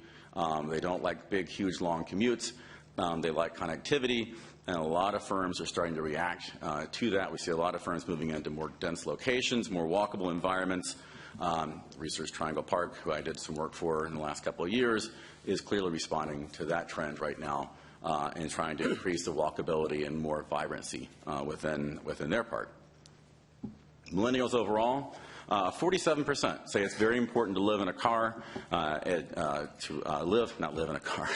They don't like big, huge, long commutes. They like connectivity, and a lot of firms are starting to react to that. We see a lot of firms moving into more dense locations, more walkable environments. Research Triangle Park, who I did some work for in the last couple of years, is clearly responding to that trend right now and trying to increase the walkability and more vibrancy within their park. Millennials overall, 47% say it's very important to live in a car, not live in a car.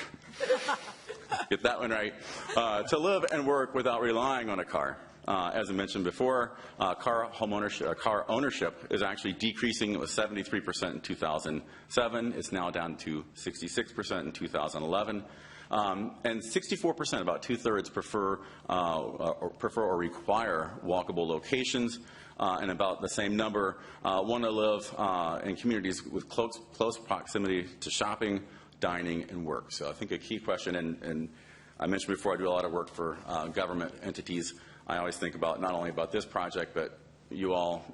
Get that one right. To live and work without relying on a car. As I mentioned before, car ownership is actually decreasing. It was 73% in 2007. It's now down to 66% in 2011. And 64%, about two-thirds, prefer or require walkable locations, and about the same number want to live in communities with close proximity to shopping, dining, and work. So I think a key question, and I mentioned before I do a lot of work for government entities. I always think about not only about this project, but you all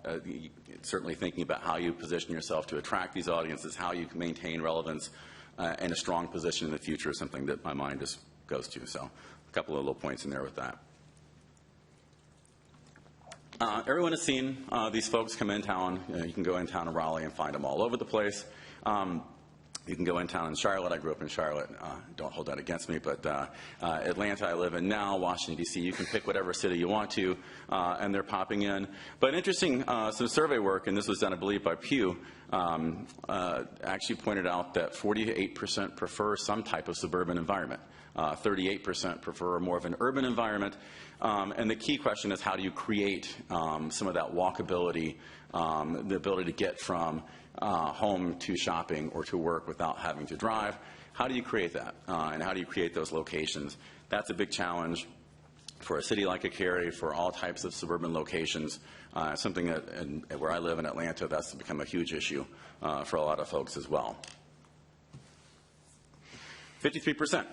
certainly thinking about how you position yourself to attract these audiences, how you can maintain relevance and a strong position in the future is something that my mind just goes to. So a couple of little points in there with that. Everyone has seen these folks come in town. You can go in town in Raleigh and find them all over the place. You can go in town in Charlotte. I grew up in Charlotte. Don't hold that against me. But Atlanta, I live in now. Washington, D.C. You can pick whatever city you want to, and they're popping in. But interesting, some survey work, and this was done, I believe, by Pew, actually pointed out that 48% prefer some type of suburban environment. 38% prefer more of an urban environment. And the key question is, how do you create some of that walkability, the ability to get from home to shopping or to work without having to drive? How do you create that? And how do you create those locations? That's a big challenge for a city like Cary, for all types of suburban locations. Something that, where I live in Atlanta, that's become a huge issue for a lot of folks as well. 53%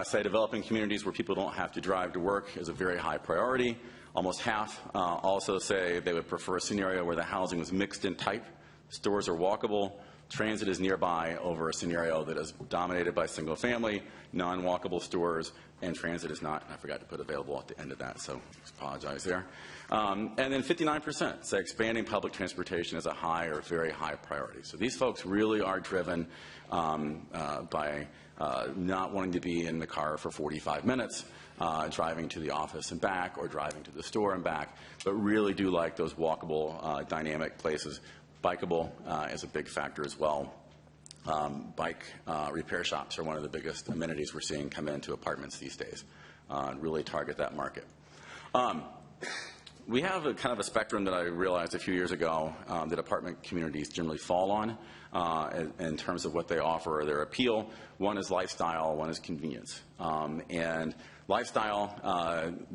say developing communities where people don't have to drive to work is a very high priority. Almost half also say they would prefer a scenario where the housing is mixed in type. Stores are walkable, transit is nearby, over a scenario that is dominated by single family, non-walkable stores, and transit is not. I forgot to put available at the end of that, so apologize there. And then 59% say expanding public transportation is a high or very high priority. So these folks really are driven by not wanting to be in the car for 45 minutes, driving to the office and back, or driving to the store and back, but really do like those walkable, dynamic places. Bikeable is a big factor as well. Bike repair shops are one of the biggest amenities we're seeing come into apartments these days, and really target that market. We have a kind of a spectrum that I realized a few years ago that apartment communities generally fall on in terms of what they offer or their appeal. One is lifestyle, one is convenience. And lifestyle,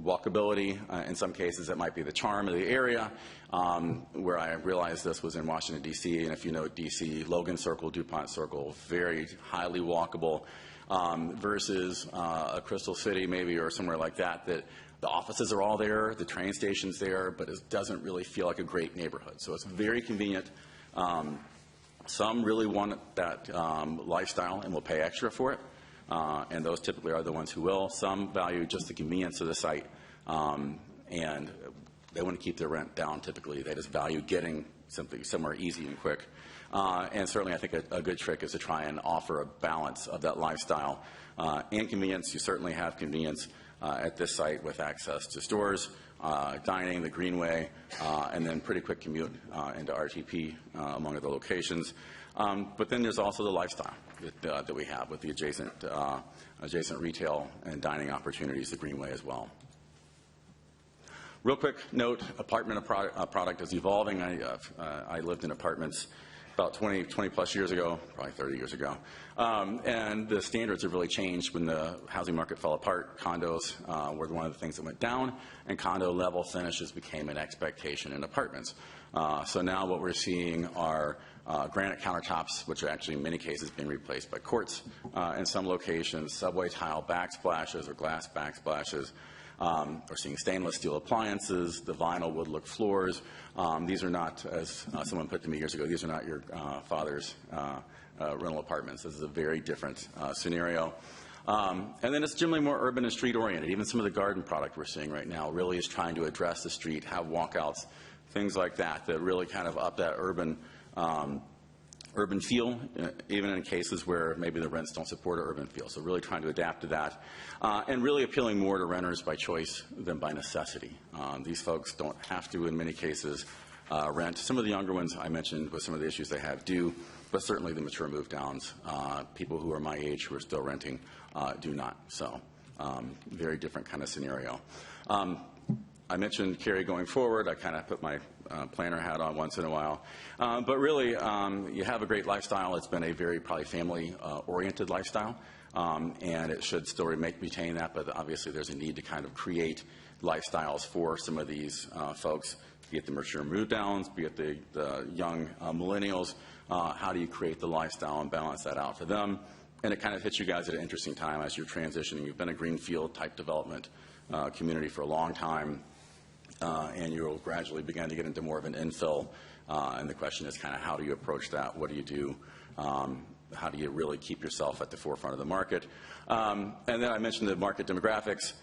walkability, in some cases it might be the charm of the area. Where I realized this was in Washington, D.C., and if you know D.C., Logan Circle, DuPont Circle, very highly walkable, versus a Crystal City maybe, or somewhere like that, that the offices are all there, the train station's there, but it doesn't really feel like a great neighborhood. So it's very convenient. Some really want that lifestyle and will pay extra for it. And those typically are the ones who will. Some value just the convenience of the site, and they want to keep their rent down typically. They just value getting something somewhere easy and quick. And certainly I think a good trick is to try and offer a balance of that lifestyle and convenience. You certainly have convenience at this site with access to stores, dining, the Greenway, and then pretty quick commute into RTP among other locations. But then there's also the lifestyle that we have with the adjacent retail and dining opportunities, the Greenway as well. Real quick note, apartment product is evolving. I lived in apartments about 20 plus years ago, probably 30 years ago. And the standards have really changed when the housing market fell apart. Condos were one of the things that went down, and condo level finishes became an expectation in apartments. So now what we're seeing are granite countertops, which are actually in many cases being replaced by quartz in some locations, subway tile backsplashes or glass backsplashes. We're seeing stainless steel appliances, the vinyl wood look floors. These are not, as someone put to me years ago, these are not your father's rental apartments. This is a very different scenario. And then it's generally more urban and street oriented. Even some of the garden product we're seeing right now really is trying to address the street, have walkouts, things like that, that really kind of up that urban feel, even in cases where maybe the rents don't support an urban feel. So really trying to adapt to that, and really appealing more to renters by choice than by necessity. These folks don't have to, in many cases, rent. Some of the younger ones I mentioned with some of the issues they have do, but certainly the mature move downs, people who are my age who are still renting do not. So very different kind of scenario. I mentioned Cary going forward. I kind of put my planner hat on once in a while. But really, you have a great lifestyle. It's been a very probably family-oriented lifestyle, and it should still retain that, but obviously there's a need to kind of create lifestyles for some of these folks, be it the mature move downs, be it the young millennials. How do you create the lifestyle and balance that out for them? And it kind of hits you guys at an interesting time as you're transitioning. You've been a greenfield type development community for a long time, and you'll gradually begin to get into more of an infill. And the question is kind of how do you approach that? What do you do? How do you really keep yourself at the forefront of the market? And then I mentioned the market demographics,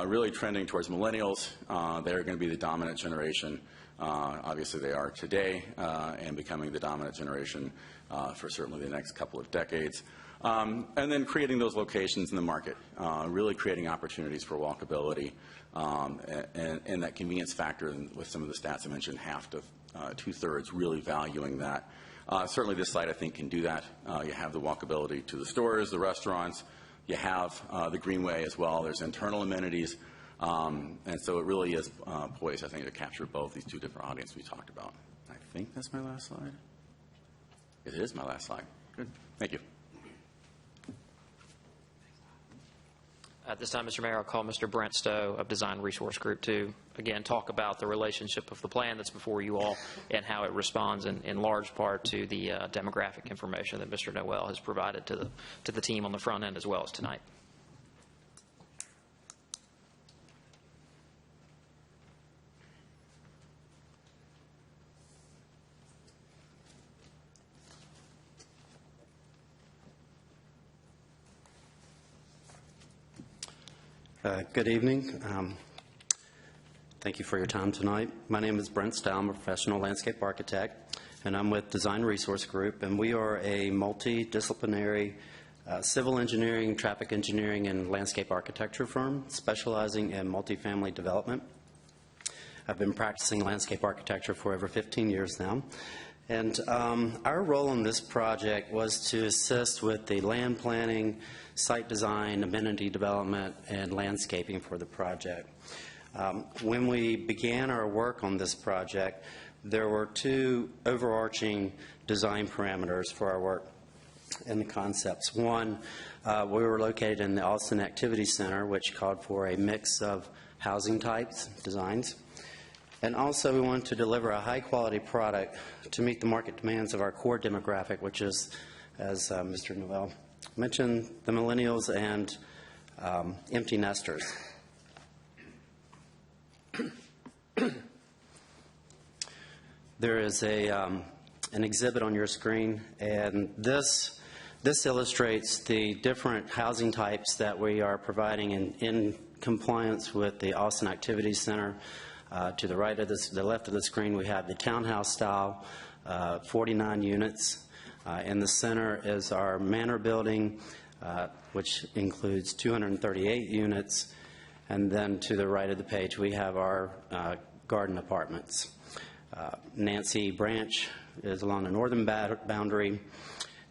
really trending towards millennials. They're going to be the dominant generation. Obviously they are today, and becoming the dominant generation for certainly the next couple of decades. And then creating those locations in the market, really creating opportunities for walkability, and that convenience factor with some of the stats I mentioned, half to two-thirds really valuing that. Certainly this site I think can do that. You have the walkability to the stores, the restaurants, you have the greenway as well. There's internal amenities, and so it really is poised, I think, to capture both these two different audiences we talked about. I think that's my last slide. It is my last slide. Good. Thank you. At this time, Mr. Mayor, I'll call Mr. Brent Stowe of Design Resource Group to, again, talk about the relationship of the plan that's before you all and how it responds in large part to the demographic information that Mr. Noel has provided to the team on the front end as well as tonight. Good evening. Thank you for your time tonight. My name is Brent Stowe. I'm a professional landscape architect, and I'm with Design Resource Group, and we are a multidisciplinary civil engineering, traffic engineering, and landscape architecture firm specializing in multifamily development. I've been practicing landscape architecture for over 15 years now. And our role in this project was to assist with the land planning, site design, amenity development, and landscaping for the project. When we began our work on this project, there were two overarching design parameters for our work and the concepts. One, we were located in the Austin Activity Center, which called for a mix of housing types, designs. And also we wanted to deliver a high-quality product to meet the market demands of our core demographic, which is, as Mr. Noel mentioned, the millennials and empty nesters. There is an exhibit on your screen, and this illustrates the different housing types that we are providing in compliance with the Austin Activity Center. To the right of the left of the screen, we have the townhouse style, 49 units. In the center is our manor building, which includes 238 units. And then to the right of the page, we have our garden apartments. Nancy Branch is along the northern boundary.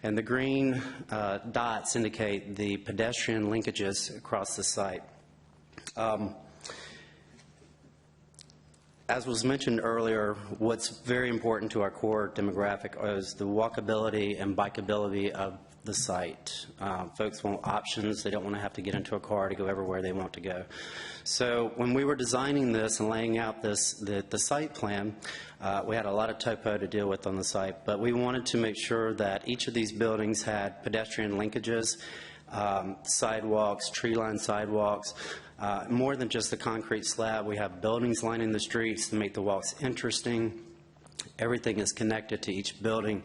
And the green dots indicate the pedestrian linkages across the site. As was mentioned earlier, what's very important to our core demographic is the walkability and bikeability of the site. Folks want options. They don't want to have to get into a car to go everywhere they want to go. So when we were designing this and laying out the site plan, we had a lot of topo to deal with on the site, but we wanted to make sure that each of these buildings had pedestrian linkages, sidewalks, tree-lined sidewalks. More than just the concrete slab, we have buildings lining the streets to make the walks interesting. Everything is connected to each building,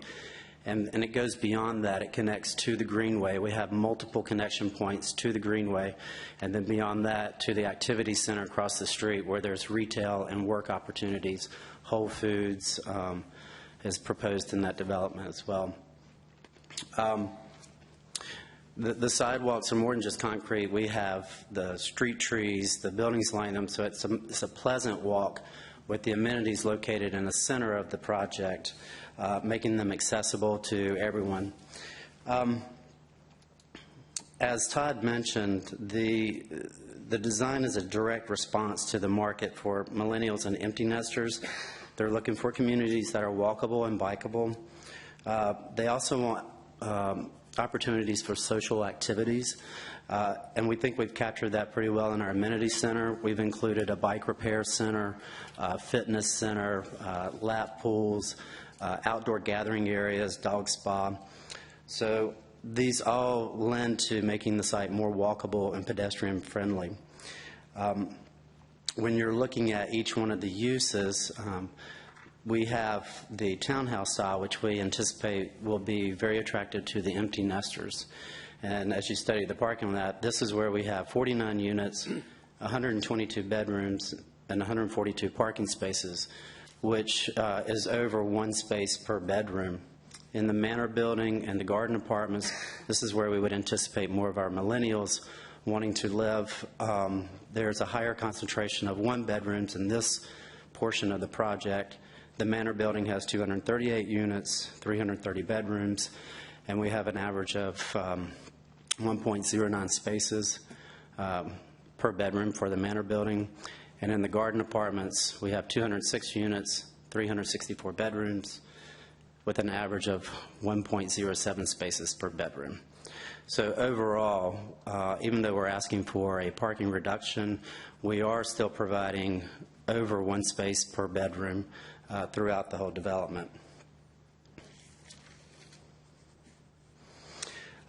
and it goes beyond that. It connects to the greenway. We have multiple connection points to the greenway, and then beyond that to the activity center across the street where there's retail and work opportunities. Whole Foods is proposed in that development as well. The sidewalks are more than just concrete. We have the street trees, the buildings line them, so it's a pleasant walk with the amenities located in the center of the project, making them accessible to everyone. As Todd mentioned, the design is a direct response to the market for millennials and empty nesters. They're looking for communities that are walkable and bikeable. They also want opportunities for social activities, and we think we've captured that pretty well in our amenity center. We've included a bike repair center, fitness center, lap pools, outdoor gathering areas, dog spa. So these all lend to making the site more walkable and pedestrian friendly. When you're looking at each one of the uses, we have the townhouse style, which we anticipate will be very attractive to the empty nesters. And as you study the parking lot, this is where we have 49 units, 122 bedrooms, and 142 parking spaces, which is over one space per bedroom. In the Manor Building and the Garden Apartments, this is where we would anticipate more of our millennials wanting to live. There's a higher concentration of one-bedrooms in this portion of the project. The Manor Building has 238 units, 330 bedrooms, and we have an average of 1.09 spaces per bedroom for the Manor Building. And in the Garden Apartments, we have 206 units, 364 bedrooms, with an average of 1.07 spaces per bedroom. So overall, even though we're asking for a parking reduction, we are still providing over one space per bedroom throughout the whole development.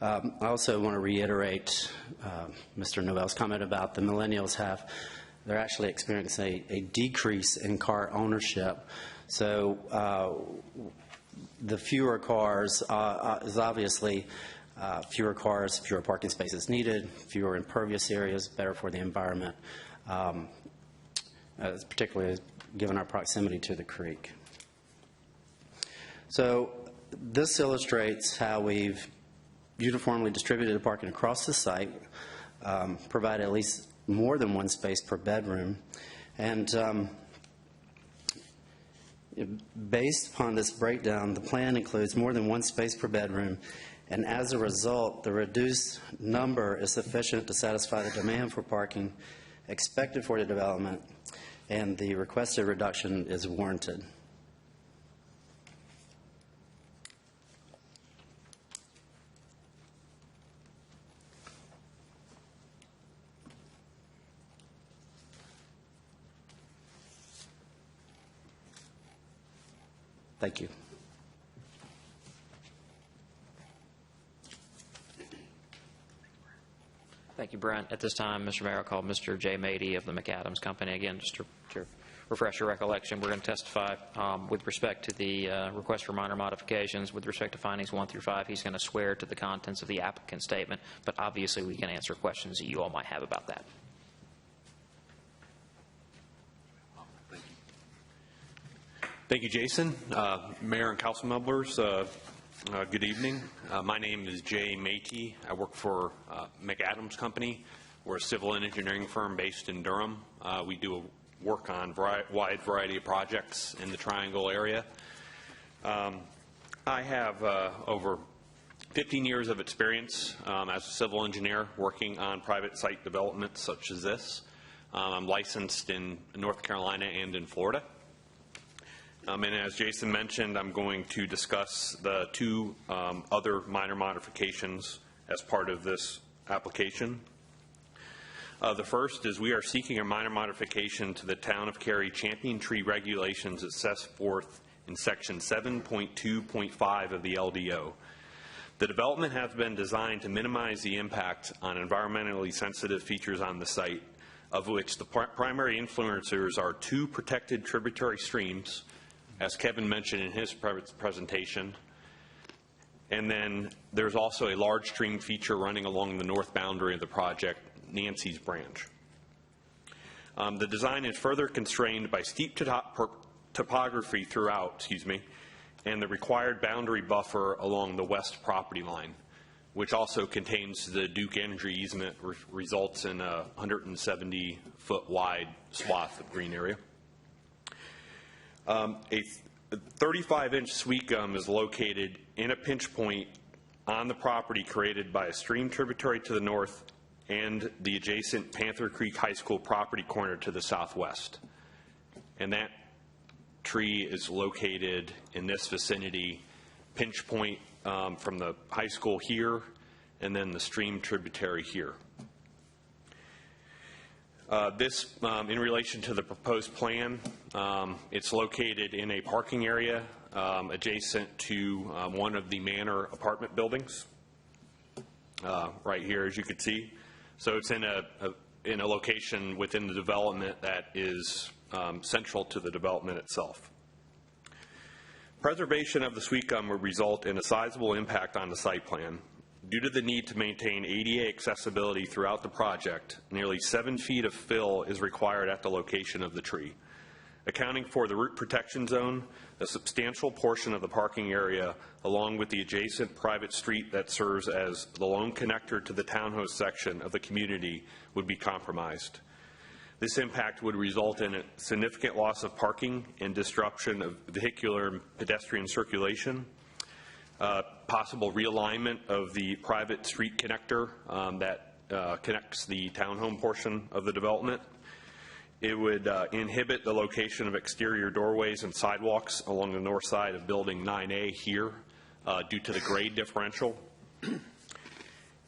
I also want to reiterate Mr. Noel's comment about the millennials they're actually experiencing a decrease in car ownership. So the fewer cars is obviously fewer cars, fewer parking spaces needed, fewer impervious areas, better for the environment, particularly given our proximity to the creek. So this illustrates how we've uniformly distributed the parking across the site, provide at least more than one space per bedroom, and based upon this breakdown, the plan includes more than one space per bedroom, and as a result, the reduced number is sufficient to satisfy the demand for parking expected for the development, and the requested reduction is warranted. Thank you. Thank you, Brent. At this time, Mr. Mayor, I'll call Mr. Jay Mady of the McAdams Company. Again, just to refresh your recollection, we're going to testify with respect to the request for minor modifications. With respect to findings 1 through 5, he's going to swear to the contents of the applicant's statement, but obviously we can answer questions that you all might have about that. Thank you, Jason. Mayor and council members, good evening. My name is Jay Mady. I work for McAdams Company. We're a civil engineering firm based in Durham. We do work on a wide variety of projects in the Triangle area. I have over 15 years of experience as a civil engineer working on private site developments such as this. I'm licensed in North Carolina and in Florida. And as Jason mentioned, I'm going to discuss the two other minor modifications as part of this application. The first is we are seeking a minor modification to the Town of Cary Champion Tree regulations as set forth in Section 7.2.5 of the LDO. The development has been designed to minimize the impact on environmentally sensitive features on the site, of which the primary influencers are two protected tributary streams, as Kevin mentioned in his presentation. And then there's also a large stream feature running along the north boundary of the project, Nancy's Branch. The design is further constrained by steep topography throughout, and the required boundary buffer along the west property line, which also contains the Duke Energy easement, results in a 170-foot wide swath of green area. A 35-inch sweet gum is located in a pinch point on the property created by a stream tributary to the north and the adjacent Panther Creek High School property corner to the southwest. And that tree is located in this vicinity, pinch point from the high school here, and then the stream tributary here. This, in relation to the proposed plan, it's located in a parking area adjacent to one of the Manor apartment buildings, right here, as you can see. So it's in a location within the development that is central to the development itself. Preservation of the sweet gum would result in a sizable impact on the site plan. Due to the need to maintain ADA accessibility throughout the project, nearly 7 feet of fill is required at the location of the tree. Accounting for the root protection zone, a substantial portion of the parking area, along with the adjacent private street that serves as the lone connector to the townhouse section of the community, would be compromised. This impact would result in a significant loss of parking and disruption of vehicular and pedestrian circulation, possible realignment of the private street connector that connects the townhome portion of the development. It would inhibit the location of exterior doorways and sidewalks along the north side of building 9A here due to the grade differential.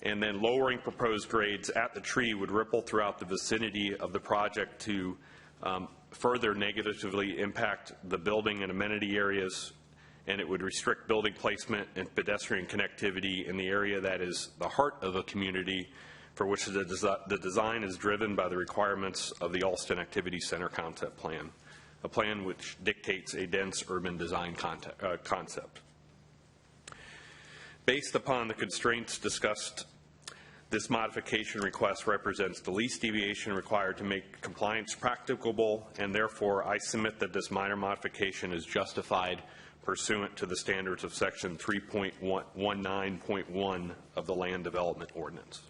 And then lowering proposed grades at the tree would ripple throughout the vicinity of the project to further negatively impact the building and amenity areas, and it would restrict building placement and pedestrian connectivity in the area that is the heart of a community for which the design is driven by the requirements of the Alston Activity Center concept plan, a plan which dictates a dense urban design concept. Based upon the constraints discussed, this modification request represents the least deviation required to make compliance practicable, and therefore I submit that this minor modification is justified pursuant to the standards of section 3.19.1 of the Land Development Ordinance.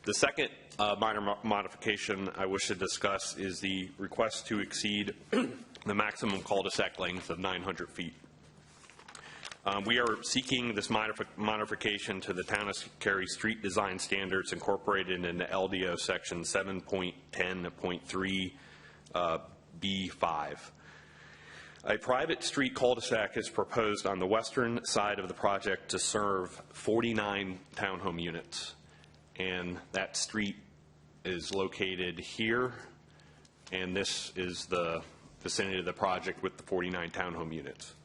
The second minor modification I wish to discuss is the request to exceed the maximum cul-de-sac length of 900 feet. We are seeking this modification to the Town of Cary street design standards incorporated in the LDO section 7.10.3 B5. A private street cul-de-sac is proposed on the western side of the project to serve 49 townhome units. And that street is located here, and this is the vicinity of the project with the 49 townhome units.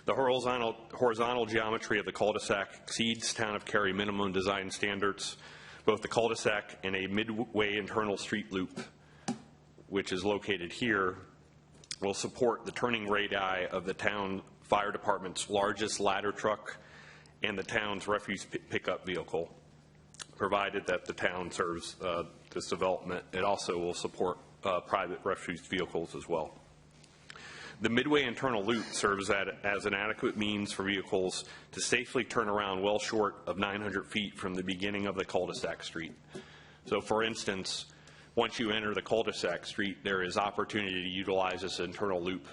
The horizontal geometry of the cul-de-sac exceeds Town of Cary minimum design standards. Both the cul-de-sac and a midway internal street loop, which is located here, will support the turning radii of the town fire department's largest ladder truck and the town's refuse pickup vehicle. Provided that the town serves this development, it also will support private refuse vehicles as well. The midway internal loop serves as an adequate means for vehicles to safely turn around well short of 900 feet from the beginning of the cul-de-sac street. So for instance, once you enter the cul-de-sac street, there is opportunity to utilize this internal loop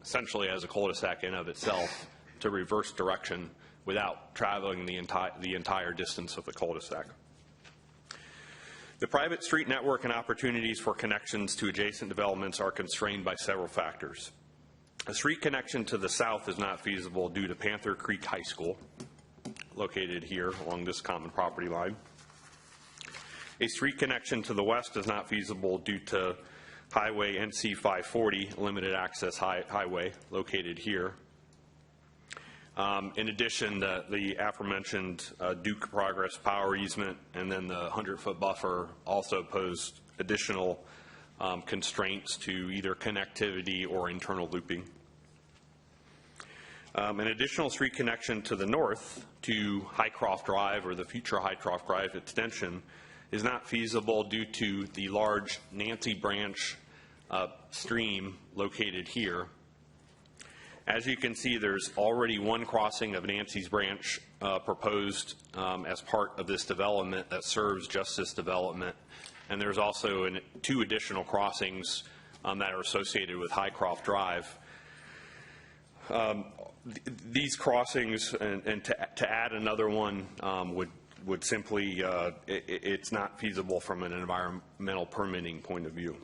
essentially as a cul-de-sac in of itself to reverse direction without traveling the entire distance of the cul-de-sac. The private street network and opportunities for connections to adjacent developments are constrained by several factors. A street connection to the south is not feasible due to Panther Creek High School, located here along this common property line. A street connection to the west is not feasible due to Highway NC 540, limited access highway, located here. In addition, the aforementioned Duke Progress power easement and then the 100-foot buffer also posed additional constraints to either connectivity or internal looping. An additional street connection to the north to Highcroft Drive or the future Highcroft Drive extension is not feasible due to the large Nancy Branch stream located here. As you can see, there's already one crossing of Nancy's Branch proposed as part of this development that serves just this development. And there's also 2 additional crossings that are associated with Highcroft Drive. These crossings, and to add another one would simply, it's not feasible from an environmental permitting point of view.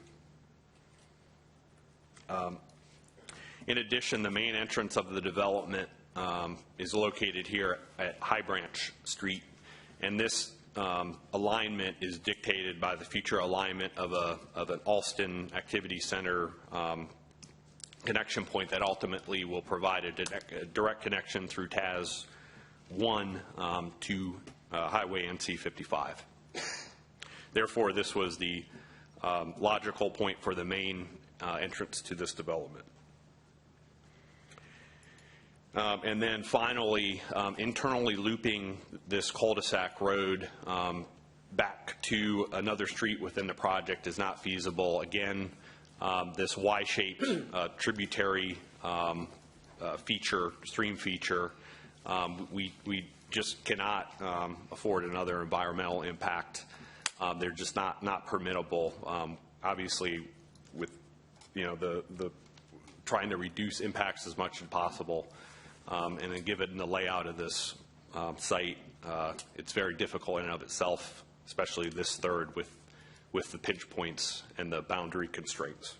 In addition, the main entrance of the development is located here at High Branch Street, and this alignment is dictated by the future alignment of an Alston Activity Center connection point that ultimately will provide a direct connection through TAS 1 to Highway NC 55. Therefore, this was the logical point for the main entrance to this development. And then finally, internally looping this cul-de-sac road back to another street within the project is not feasible. Again, this Y-shaped tributary stream feature, we just cannot afford another environmental impact. They're just not permittable. Obviously, with the trying to reduce impacts as much as possible. And then given the layout of this site, it's very difficult in and of itself, especially this third with the pinch points and the boundary constraints.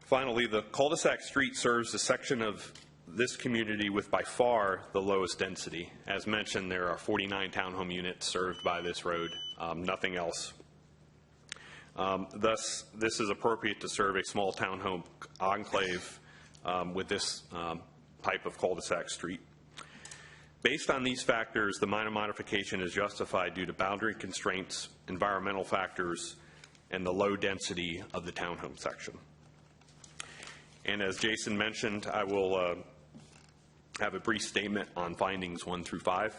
Finally, the cul-de-sac street serves a section of this community with by far the lowest density. As mentioned, there are 49 townhome units served by this road, nothing else. Thus, this is appropriate to serve a small townhome enclave with this type of cul-de-sac street. Based on these factors, the minor modification is justified due to boundary constraints, environmental factors, and the low density of the townhome section. And as Jason mentioned, I will have a brief statement on findings 1 through 5.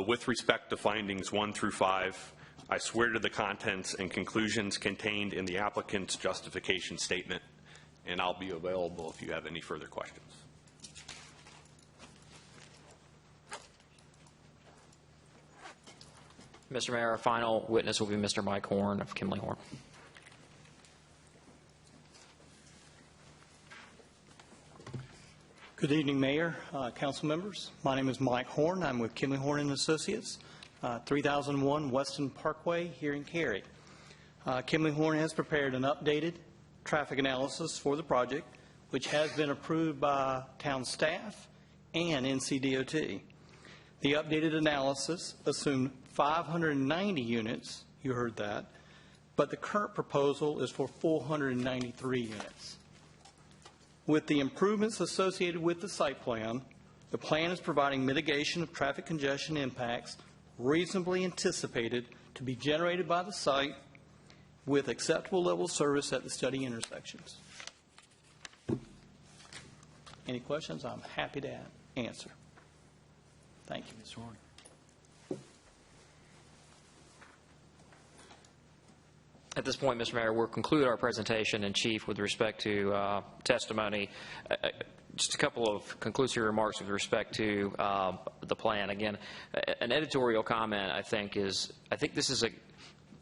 With respect to findings 1 through 5, I swear to the contents and conclusions contained in the applicant's justification statement, and I'll be available if you have any further questions. Mr. Mayor, our final witness will be Mr. Mike Horn of Kimley Horn. Good evening, Mayor, council members. My name is Mike Horn. I'm with Kimley Horn and Associates, 3001 Weston Parkway here in Cary. Kimley Horn has prepared an updated traffic analysis for the project, which has been approved by town staff and NCDOT. The updated analysis assumed 590 units, you heard that, but the current proposal is for 493 units. With the improvements associated with the site plan, the plan is providing mitigation of traffic congestion impacts reasonably anticipated to be generated by the site with acceptable level of service at the study intersections. Any questions? I'm happy to answer. Thank you, Ms. Horn. At this point, Mr. Mayor, we'll conclude our presentation in chief with respect to testimony. Just a couple of conclusive remarks with respect to the plan. Again, an editorial comment, I think this is a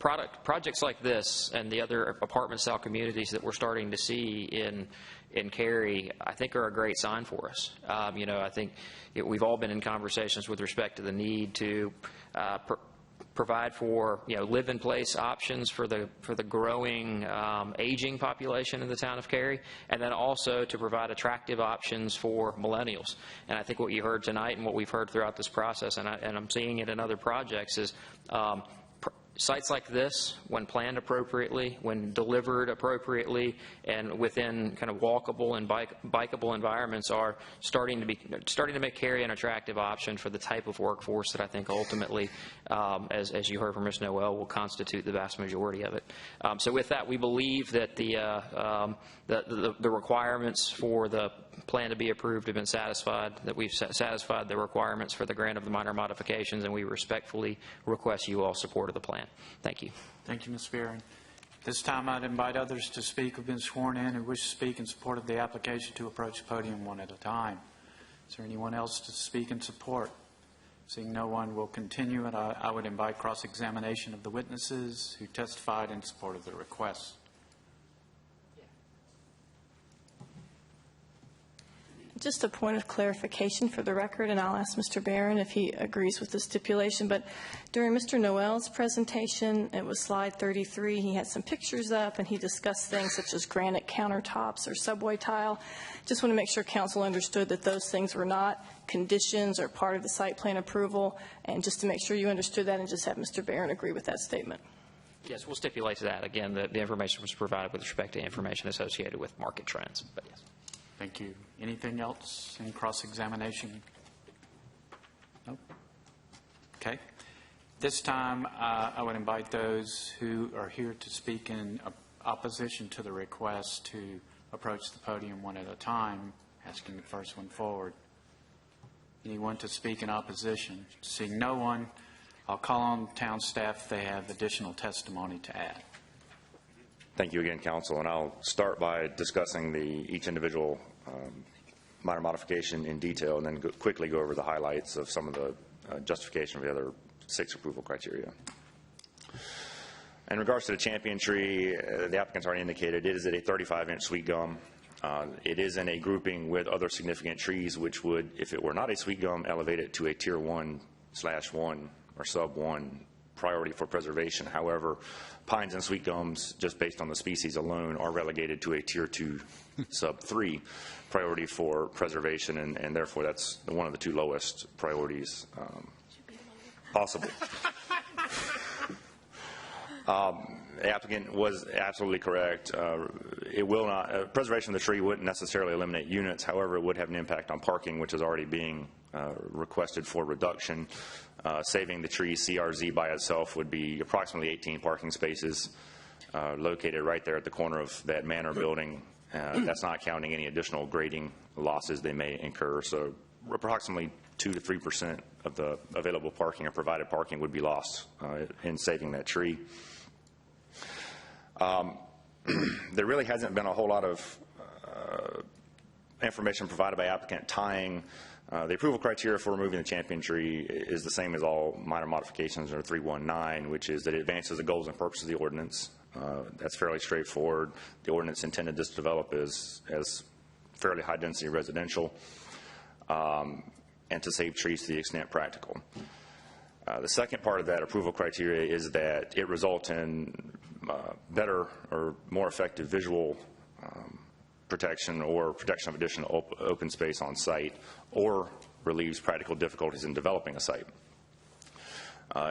projects like this and the other apartment-style communities that we're starting to see in Cary, I think are a great sign for us. I think we've all been in conversations with respect to the need to provide for live-in-place options for the growing aging population in the town of Cary, and then also to provide attractive options for millennials. And I think what you heard tonight and what we've heard throughout this process, and I'm seeing it in other projects, is sites like this, when planned appropriately, when delivered appropriately, and within kind of walkable and bikeable environments, are starting to make Cary an attractive option for the type of workforce that I think ultimately, as you heard from Ms. Noel, will constitute the vast majority of it. So with that, we believe that the requirements for the plan to be approved have been satisfied, that we've satisfied the requirements for the grant of the minor modifications, and we respectfully request you all support of the plan. Thank you. Thank you, Ms. Barron. This time I'd invite others to speak who've been sworn in who wish to speak in support of the application to approach the podium one at a time. Is there anyone else to speak in support? Seeing no one, will continue, and I would invite cross-examination of the witnesses who testified in support of the request. Just a point of clarification for the record, and I'll ask Mr. Barron if he agrees with the stipulation, but during Mr. Noel's presentation, it was slide 33, he had some pictures up and he discussed things such as granite countertops or subway tile. Just want to make sure council understood that those things were not conditions or part of the site plan approval, and just to make sure you understood that and just have Mr. Barron agree with that statement. Yes, we'll stipulate to that. Again, the information was provided with respect to information associated with market trends, but yes. Thank you. Anything else in cross-examination? Nope. Okay. This time, I would invite those who are here to speak in opposition to the request to approach the podium one at a time, asking the first one forward. Anyone to speak in opposition? Seeing no one, I'll call on town staff if they have additional testimony to add. Thank you again, Council, and I'll start by discussing each individual minor modification in detail, and then quickly go over the highlights of some of the justification of the other 6 approval criteria. In regards to the champion tree, the applicant's already indicated it is at a 35-inch sweet gum. It is in a grouping with other significant trees, which would, if it were not a sweet gum, elevate it to a tier 1/1 or sub 1 priority for preservation. However, pines and sweet gums, just based on the species alone, are relegated to a tier 2 sub 3 priority for preservation, and therefore that's one of the 2 lowest priorities possible. The applicant was absolutely correct. It will not, preservation of the tree wouldn't necessarily eliminate units. However, it would have an impact on parking, which is already being requested for reduction. Saving the tree CRZ by itself would be approximately 18 parking spaces located right there at the corner of that manor building. That's not counting any additional grading losses they may incur. So approximately 2 to 3% of the available parking or provided parking would be lost in saving that tree. There really hasn't been a whole lot of information provided by applicant tying the approval criteria for removing the champion tree is the same as all minor modifications under 319, which is that it advances the goals and purposes of the ordinance. That's fairly straightforward. The ordinance intended this to develop as fairly high density residential and to save trees to the extent practical. The second part of that approval criteria is that it results in better or more effective visual protection or protection of additional open space on site, or relieves practical difficulties in developing a site.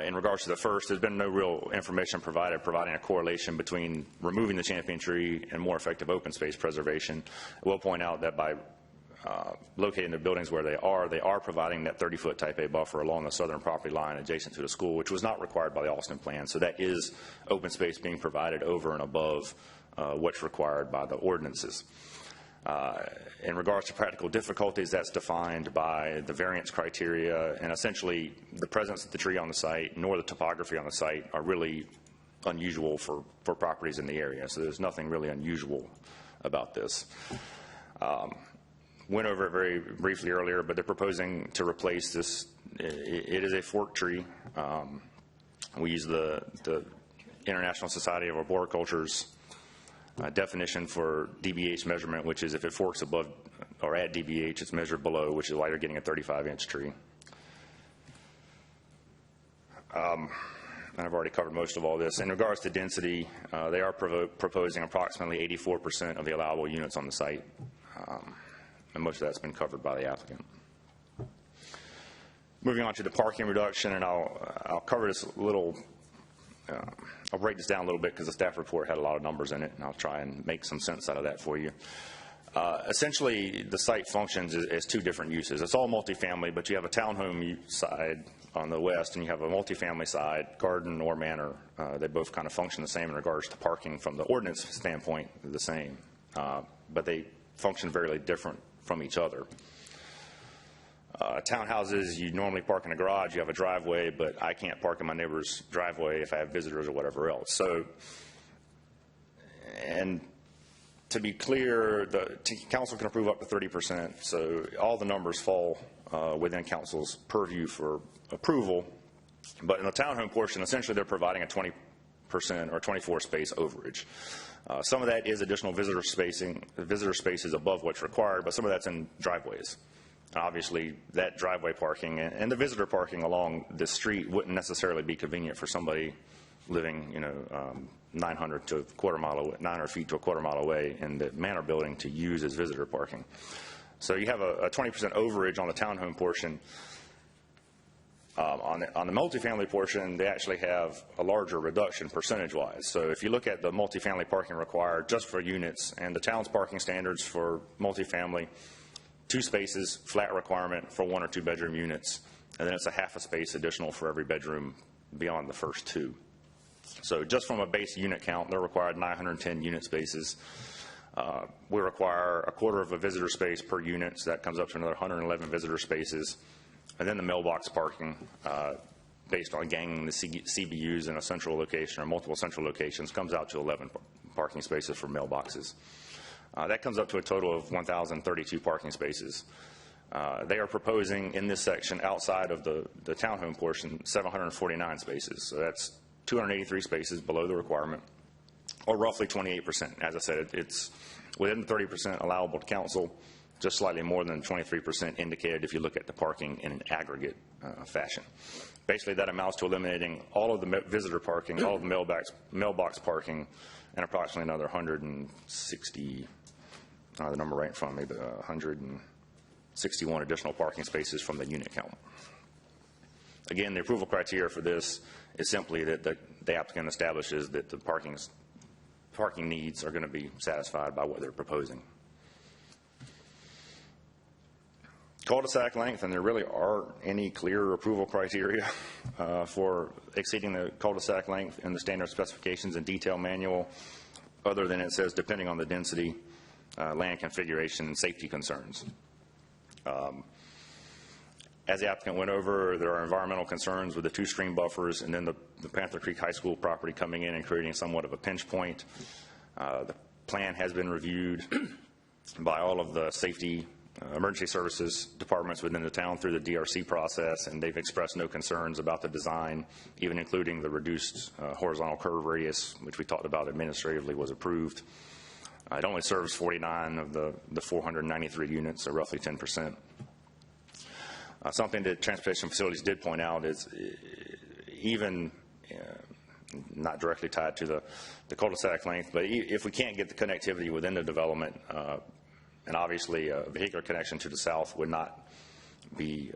In regards to the first, there's been no real information providing a correlation between removing the champion tree and more effective open space preservation. I will point out that by locating the buildings where they are providing that 30-foot type A buffer along the southern property line adjacent to the school, which was not required by the Austin plan. So that is open space being provided over and above what's required by the ordinances. In regards to practical difficulties, that's defined by the variance criteria, and essentially the presence of the tree on the site nor the topography on the site are really unusual for properties in the area. So there's nothing really unusual about this. Went over it very briefly earlier, but they're proposing to replace this. It is a fork tree. We use the International Society of Arboriculture's definition for DBH measurement, which is if it forks above or at DBH, it's measured below, which is why you're getting a 35-inch tree. And I've already covered most of all this. In regards to density, they are proposing approximately 84% of the allowable units on the site, and most of that's been covered by the applicant. Moving on to the parking reduction, and I'll cover this a little. I'll break this down a little bit because the staff report had a lot of numbers in it, and I'll try and make some sense out of that for you. Essentially, the site functions as 2 different uses. It's all multifamily, but you have a townhome side on the west, and you have a multifamily side, garden or manor. They both kind of function the same in regards to parking from the ordinance standpoint, the same, but they function very different from each other. Townhouses, you normally park in a garage, you have a driveway, but I can't park in my neighbor's driveway if I have visitors or whatever else. So And to be clear, the council can approve up to 30%, so all the numbers fall within council's purview for approval. But in the townhome portion, essentially they're providing a 20% or 24 space overage. Some of that is additional visitor spaces above what's required, but some of that's in driveways. Obviously, that driveway parking and the visitor parking along the street wouldn't necessarily be convenient for somebody living, 900 to a quarter mile away, 900 feet to a quarter mile away in the Manor building to use as visitor parking. So you have a 20% overage on the townhome portion. On the multifamily portion, they actually have a larger reduction percentage-wise. So if you look at the multifamily parking required just for units and the town's parking standards for multifamily, 2 spaces, flat requirement for 1 or 2 bedroom units, and then it's a half a space additional for every bedroom beyond the first 2. So just from a base unit count, they're required 910 unit spaces. We require a quarter of a visitor space per unit, so that comes up to another 111 visitor spaces. And then the mailbox parking, based on ganging the CBUs in a central location or multiple central locations, comes out to 11 parking spaces for mailboxes. That comes up to a total of 1,032 parking spaces. They are proposing in this section, outside of the townhome portion, 749 spaces. So that's 283 spaces below the requirement, or roughly 28%. As I said, it's within the 30% allowable to council, just slightly more than 23% indicated if you look at the parking in an aggregate fashion. Basically, that amounts to eliminating all of the visitor parking, all of the mailbox parking, and approximately another 160, the number right in front of me, but 161 additional parking spaces from the unit count. Again, the approval criteria for this is simply that the applicant establishes that the parking needs are going to be satisfied by what they're proposing. Cul-de-sac length, and there really aren't any clear approval criteria for exceeding the cul-de-sac length in the standard specifications and detail manual, other than it says depending on the density, land configuration, and safety concerns. As the applicant went over, there are environmental concerns with the 2 stream buffers and then the Panther Creek High School property coming in and creating somewhat of a pinch point. The plan has been reviewed by all of the safety emergency services departments within the town through the DRC process, and they've expressed no concerns about the design, even including the reduced horizontal curve radius, which we talked about administratively was approved. It only serves 49 of the 493 units, so roughly 10%. Something that Transportation Facilities did point out is even not directly tied to the cul-de-sac length, but if we can't get the connectivity within the development, and obviously a vehicular connection to the south would not be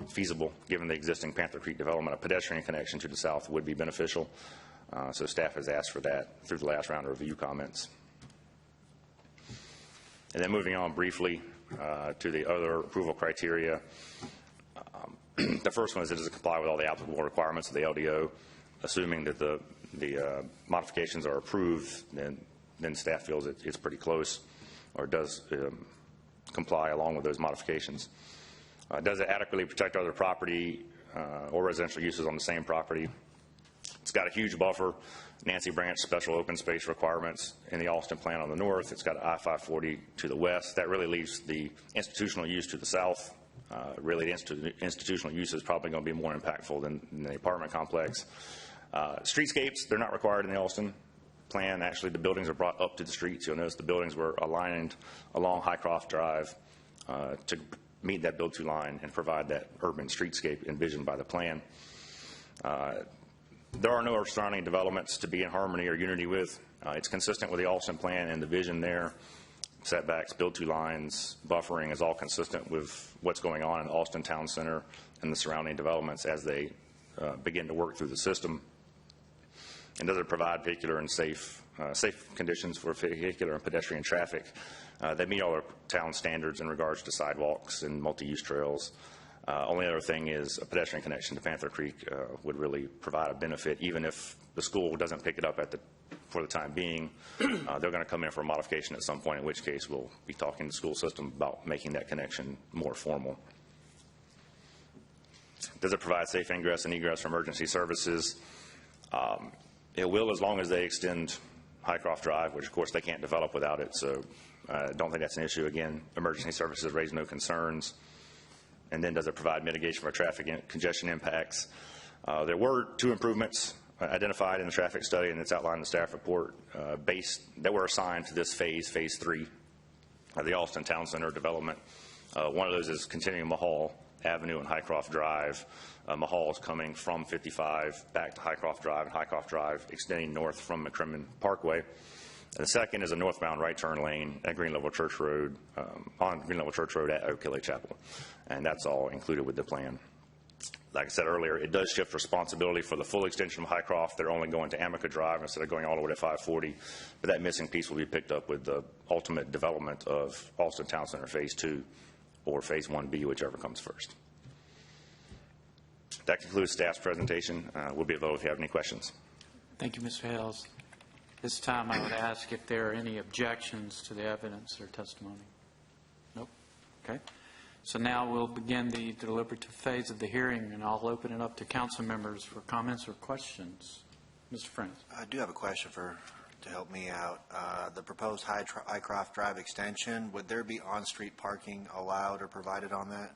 feasible given the existing Panther Creek development, a pedestrian connection to the south would be beneficial. So staff has asked for that through the last round of review comments. And then moving on briefly to the other approval criteria. The first one is it does comply with all the applicable requirements of the LDO. Assuming that the modifications are approved, then staff feels it's pretty close, or does comply along with those modifications. Does it adequately protect other property or residential uses on the same property? It's got a huge buffer, Nancy Branch special open space requirements in the Austin plan on the north. It's got I-540 to the west. That really leaves the institutional use to the south. Really, the institutional use is probably going to be more impactful than the apartment complex. Streetscapes, they're not required in the Austin plan. Actually, the buildings are brought up to the streets. You'll notice the buildings were aligned along Highcroft Drive to meet that build-to line and provide that urban streetscape envisioned by the plan. There are no surrounding developments to be in harmony or unity with. It's consistent with the Austin plan and the vision there. Setbacks, build-to lines, buffering is all consistent with what's going on in Austin Town Center and the surrounding developments as they begin to work through the system. And does it provide vehicular and safe conditions for vehicular and pedestrian traffic? They meet all our town standards in regards to sidewalks and multi-use trails. Only other thing is a pedestrian connection to Panther Creek would really provide a benefit, even if the school doesn't pick it up for the time being. They're going to come in for a modification at some point, in which case we'll be talking to the school system about making that connection more formal. Does it provide safe ingress and egress for emergency services? It will, as long as they extend Highcroft Drive, which of course they can't develop without it, so I don't think that's an issue. Again, emergency services raised no concerns. And then does it provide mitigation for traffic congestion impacts? There were 2 improvements identified in the traffic study, and it's outlined in the staff report that were assigned to this phase 3 of the Austin Town Center development. One of those is continuing Mahal Avenue and Highcroft Drive. Mahal is coming from 55 back to Highcroft Drive, and Highcroft Drive extending north from McCrimmon Parkway. And the second is a northbound right turn lane at Green Level Church Road, on Green Level Church Road at Oak Hilly Chapel. And that's all included with the plan. Like I said earlier, it does shift responsibility for the full extension of Highcroft. They're only going to Amica Drive instead of going all the way to 540. But that missing piece will be picked up with the ultimate development of Austin Town Center Phase 2 or Phase 1B, whichever comes first. That concludes staff's presentation. We'll be available if you have any questions. Thank you, Mr. Hales. This time I would ask if there are any objections to the evidence or testimony. Nope. Okay. So now we'll begin the deliberative phase of the hearing, and I'll open it up to council members for comments or questions. Mr. Franz. I do have a question to help me out. The proposed Highcroft Drive extension, would there be on-street parking allowed or provided on that?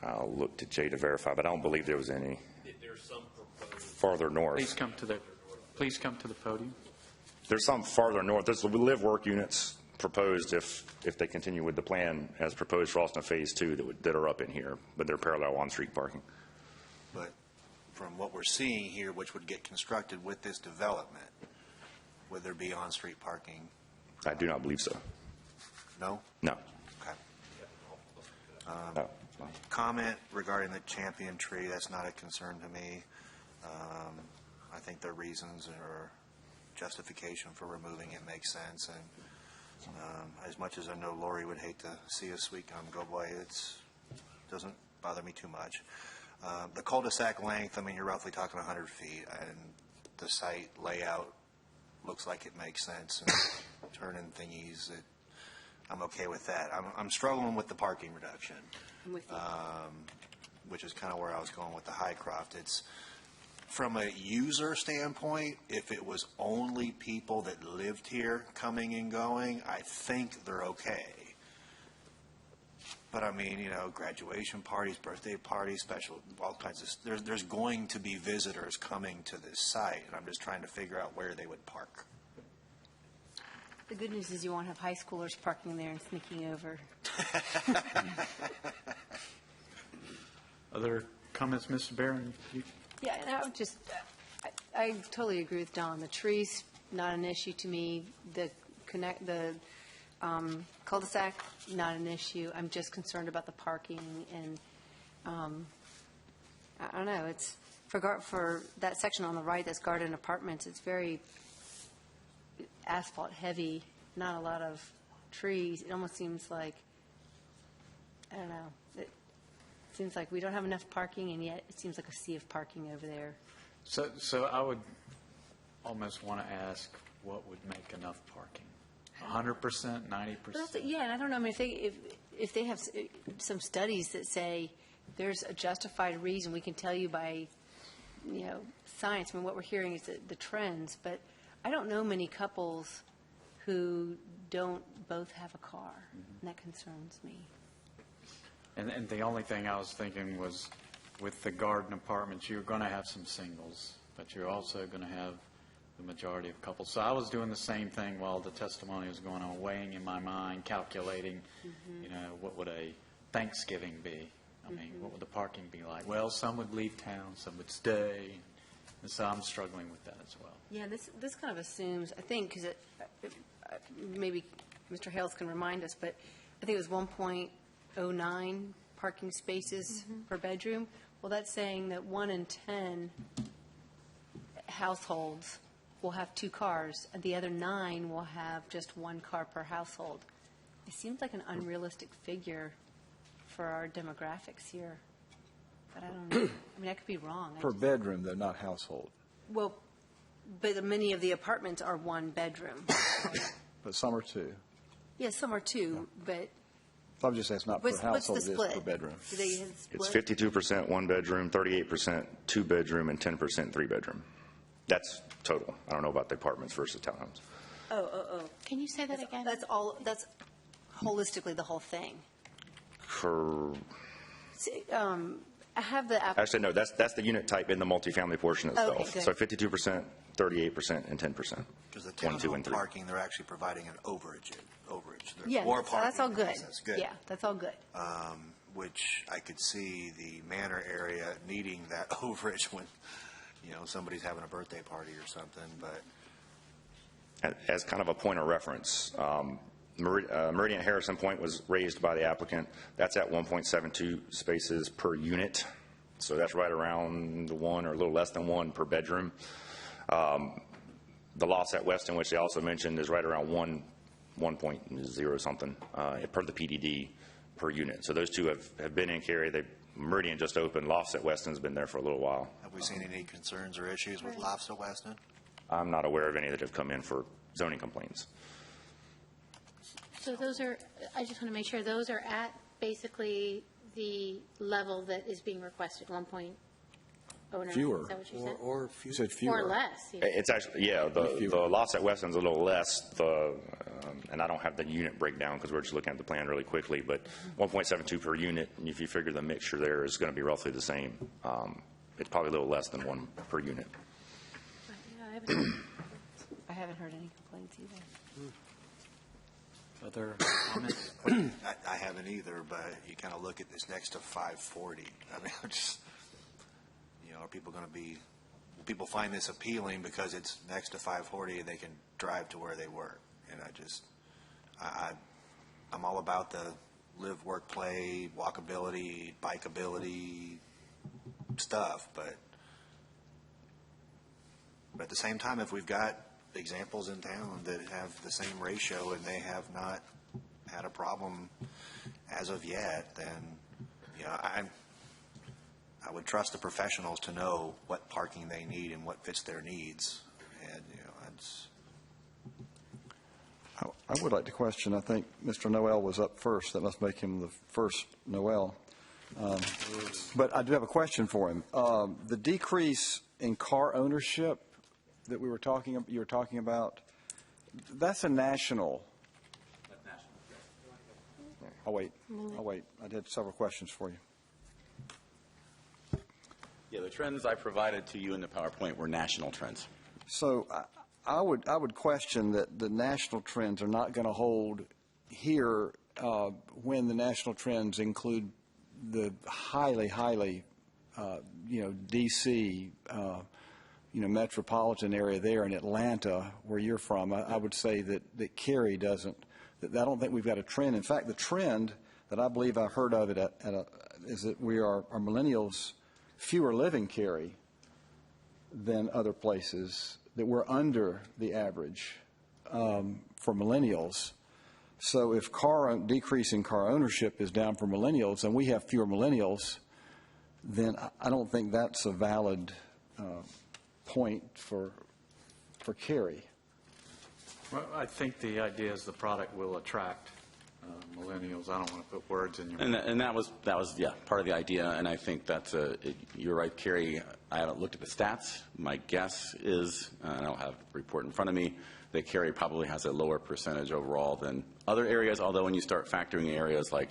I'll look to Jay to verify, but I don't believe there was any. There's some proposed Farther north. Please come to the podium. There's some farther north. There's live work units proposed if they continue with the plan as proposed for Austin Phase 2 that are up in here, but they're parallel on-street parking. But from what we're seeing here, which would get constructed with this development, would there be on-street parking? I do not believe so. No? No. Okay. Comment regarding the champion tree, that's not a concern to me. I think the reasons or justification for removing it makes sense, and as much as I know Lori would hate to see a sweet gum go by, it doesn't bother me too much. The cul-de-sac length, I mean, you're roughly talking 100 feet, and the site layout looks like it makes sense, and turning thingies, I'm okay with that. I'm struggling with the parking reduction, which is kind of where I was going with the Highcroft. It's from a user standpoint, if it was only people that lived here coming and going, I think they're okay. But I mean, you know, graduation parties, birthday parties, special, all kinds of, there's going to be visitors coming to this site, and I'm just trying to figure out where they would park. The good news is you won't have high schoolers parking there and sneaking over. Other comments, Mr. Barron? Yeah, and I would just, I totally agree with Don. The trees, not an issue to me. The cul-de-sac, not an issue. I'm just concerned about the parking, and I don't know. It's for that section on the right that's garden apartments. It's very asphalt heavy. Not a lot of trees. It almost seems like, I don't know. It seems like we don't have enough parking, and yet it seems like a sea of parking over there. So I would almost want to ask, what would make enough parking? 100%, 90%? Yeah, and I don't know. I mean, if they have some studies that say there's a justified reason, we can tell you by, science. I mean, what we're hearing is the trends, but I don't know many couples who don't both have a car, and that concerns me. And the only thing I was thinking was, with the garden apartments, you're going to have some singles, but you're also going to have the majority of couples. So I was doing the same thing while the testimony was going on, weighing in my mind, calculating, what would a Thanksgiving be? I mean, what would the parking be like? Well, some would leave town, some would stay, and so I'm struggling with that as well. Yeah, this kind of assumes, I think, because maybe Mr. Hales can remind us, but I think it was 1.09 parking spaces per bedroom. Well, that's saying that 1 in 10 households will have 2 cars, and the other 9 will have just 1 car per household. It seems like an unrealistic figure for our demographics here, but I don't know. I mean, I could be wrong. Per bedroom, though, not household. Well, but many of the apartments are 1 bedroom. But some are 2. Yeah, some are 2, but... I'm just saying it's not per household, what's the split? It is per bedroom. Do they have It's split? 52% 1 bedroom, 38% 2 bedroom, and 10% 3 bedroom. That's total. I don't know about the apartments versus townhomes. Oh. Can you say that again? That's holistically the whole thing. I have the... Actually, no, that's the unit type in the multifamily portion itself. Okay, good. So 52%, 38%, and 10%. Because the townhome parking, they're actually providing an overage. There's Yeah, more so parking. that's all good. That's good. Yeah, that's all good. Which I could see the Manor area needing that overage when, somebody's having a birthday party or something, but... As kind of a point of reference, Meridian Harrison Point was raised by the applicant. That's at 1.72 spaces per unit. So that's right around 1 or a little less than 1 per bedroom. The loss at Weston, which they also mentioned, is right around 1.0 something per the PDD per unit. So those two have been in Cary. Meridian just opened. Lofts at Weston's been there for a little while. Have we seen any concerns or issues with Lofts at Weston? I'm not aware of any that have come in for zoning complaints. So those are, I just want to make sure, those are at basically the level that is being requested, 1.09? Fewer. Is that what you said? Or you said fewer. Or less. It's actually, yeah, the loss at Weston's a little less, and I don't have the unit breakdown because we're just looking at the plan really quickly, but 1.72 per unit, and if you figure the mixture there is going to be roughly the same. It's probably a little less than 1 per unit. I haven't heard any complaints either. Other comments? I haven't either, but you kind of look at this next to 540. I mean, just, are people going to be, will people find this appealing because it's next to 540 and they can drive to where they work? And I'm all about the live, work, play, walkability, bikeability stuff, but at the same time, if we've got examples in town that have the same ratio and they have not had a problem as of yet, then I would trust the professionals to know what parking they need and what fits their needs. And I would like to question, I think Mr. Noel was up first. That must make him the first Noel. But I do have a question for him. The decrease in car ownership that you were talking about, that's a national. That's national. I'll wait. I had several questions for you. Yeah, the trends I provided to you in the PowerPoint were national trends. So I would question that the national trends are not going to hold here when the national trends include the highly, D.C., metropolitan area there in Atlanta, where you're from. I would say that Cary doesn't. I don't think we've got a trend. In fact, the trend that I believe I heard of it is that our millennials fewer live in Cary than other places, that we're under the average for millennials. So if decrease in car ownership is down for millennials and we have fewer millennials, then I don't think that's a valid point for Cary. Well, I think the idea is the product will attract millennials. I don't want to put words in your mouth. And that was part of the idea. And I think that's you're right, Cary. I haven't looked at the stats. My guess is, I don't have a report in front of me, that Cary probably has a lower percentage overall than other areas. Although when you start factoring areas like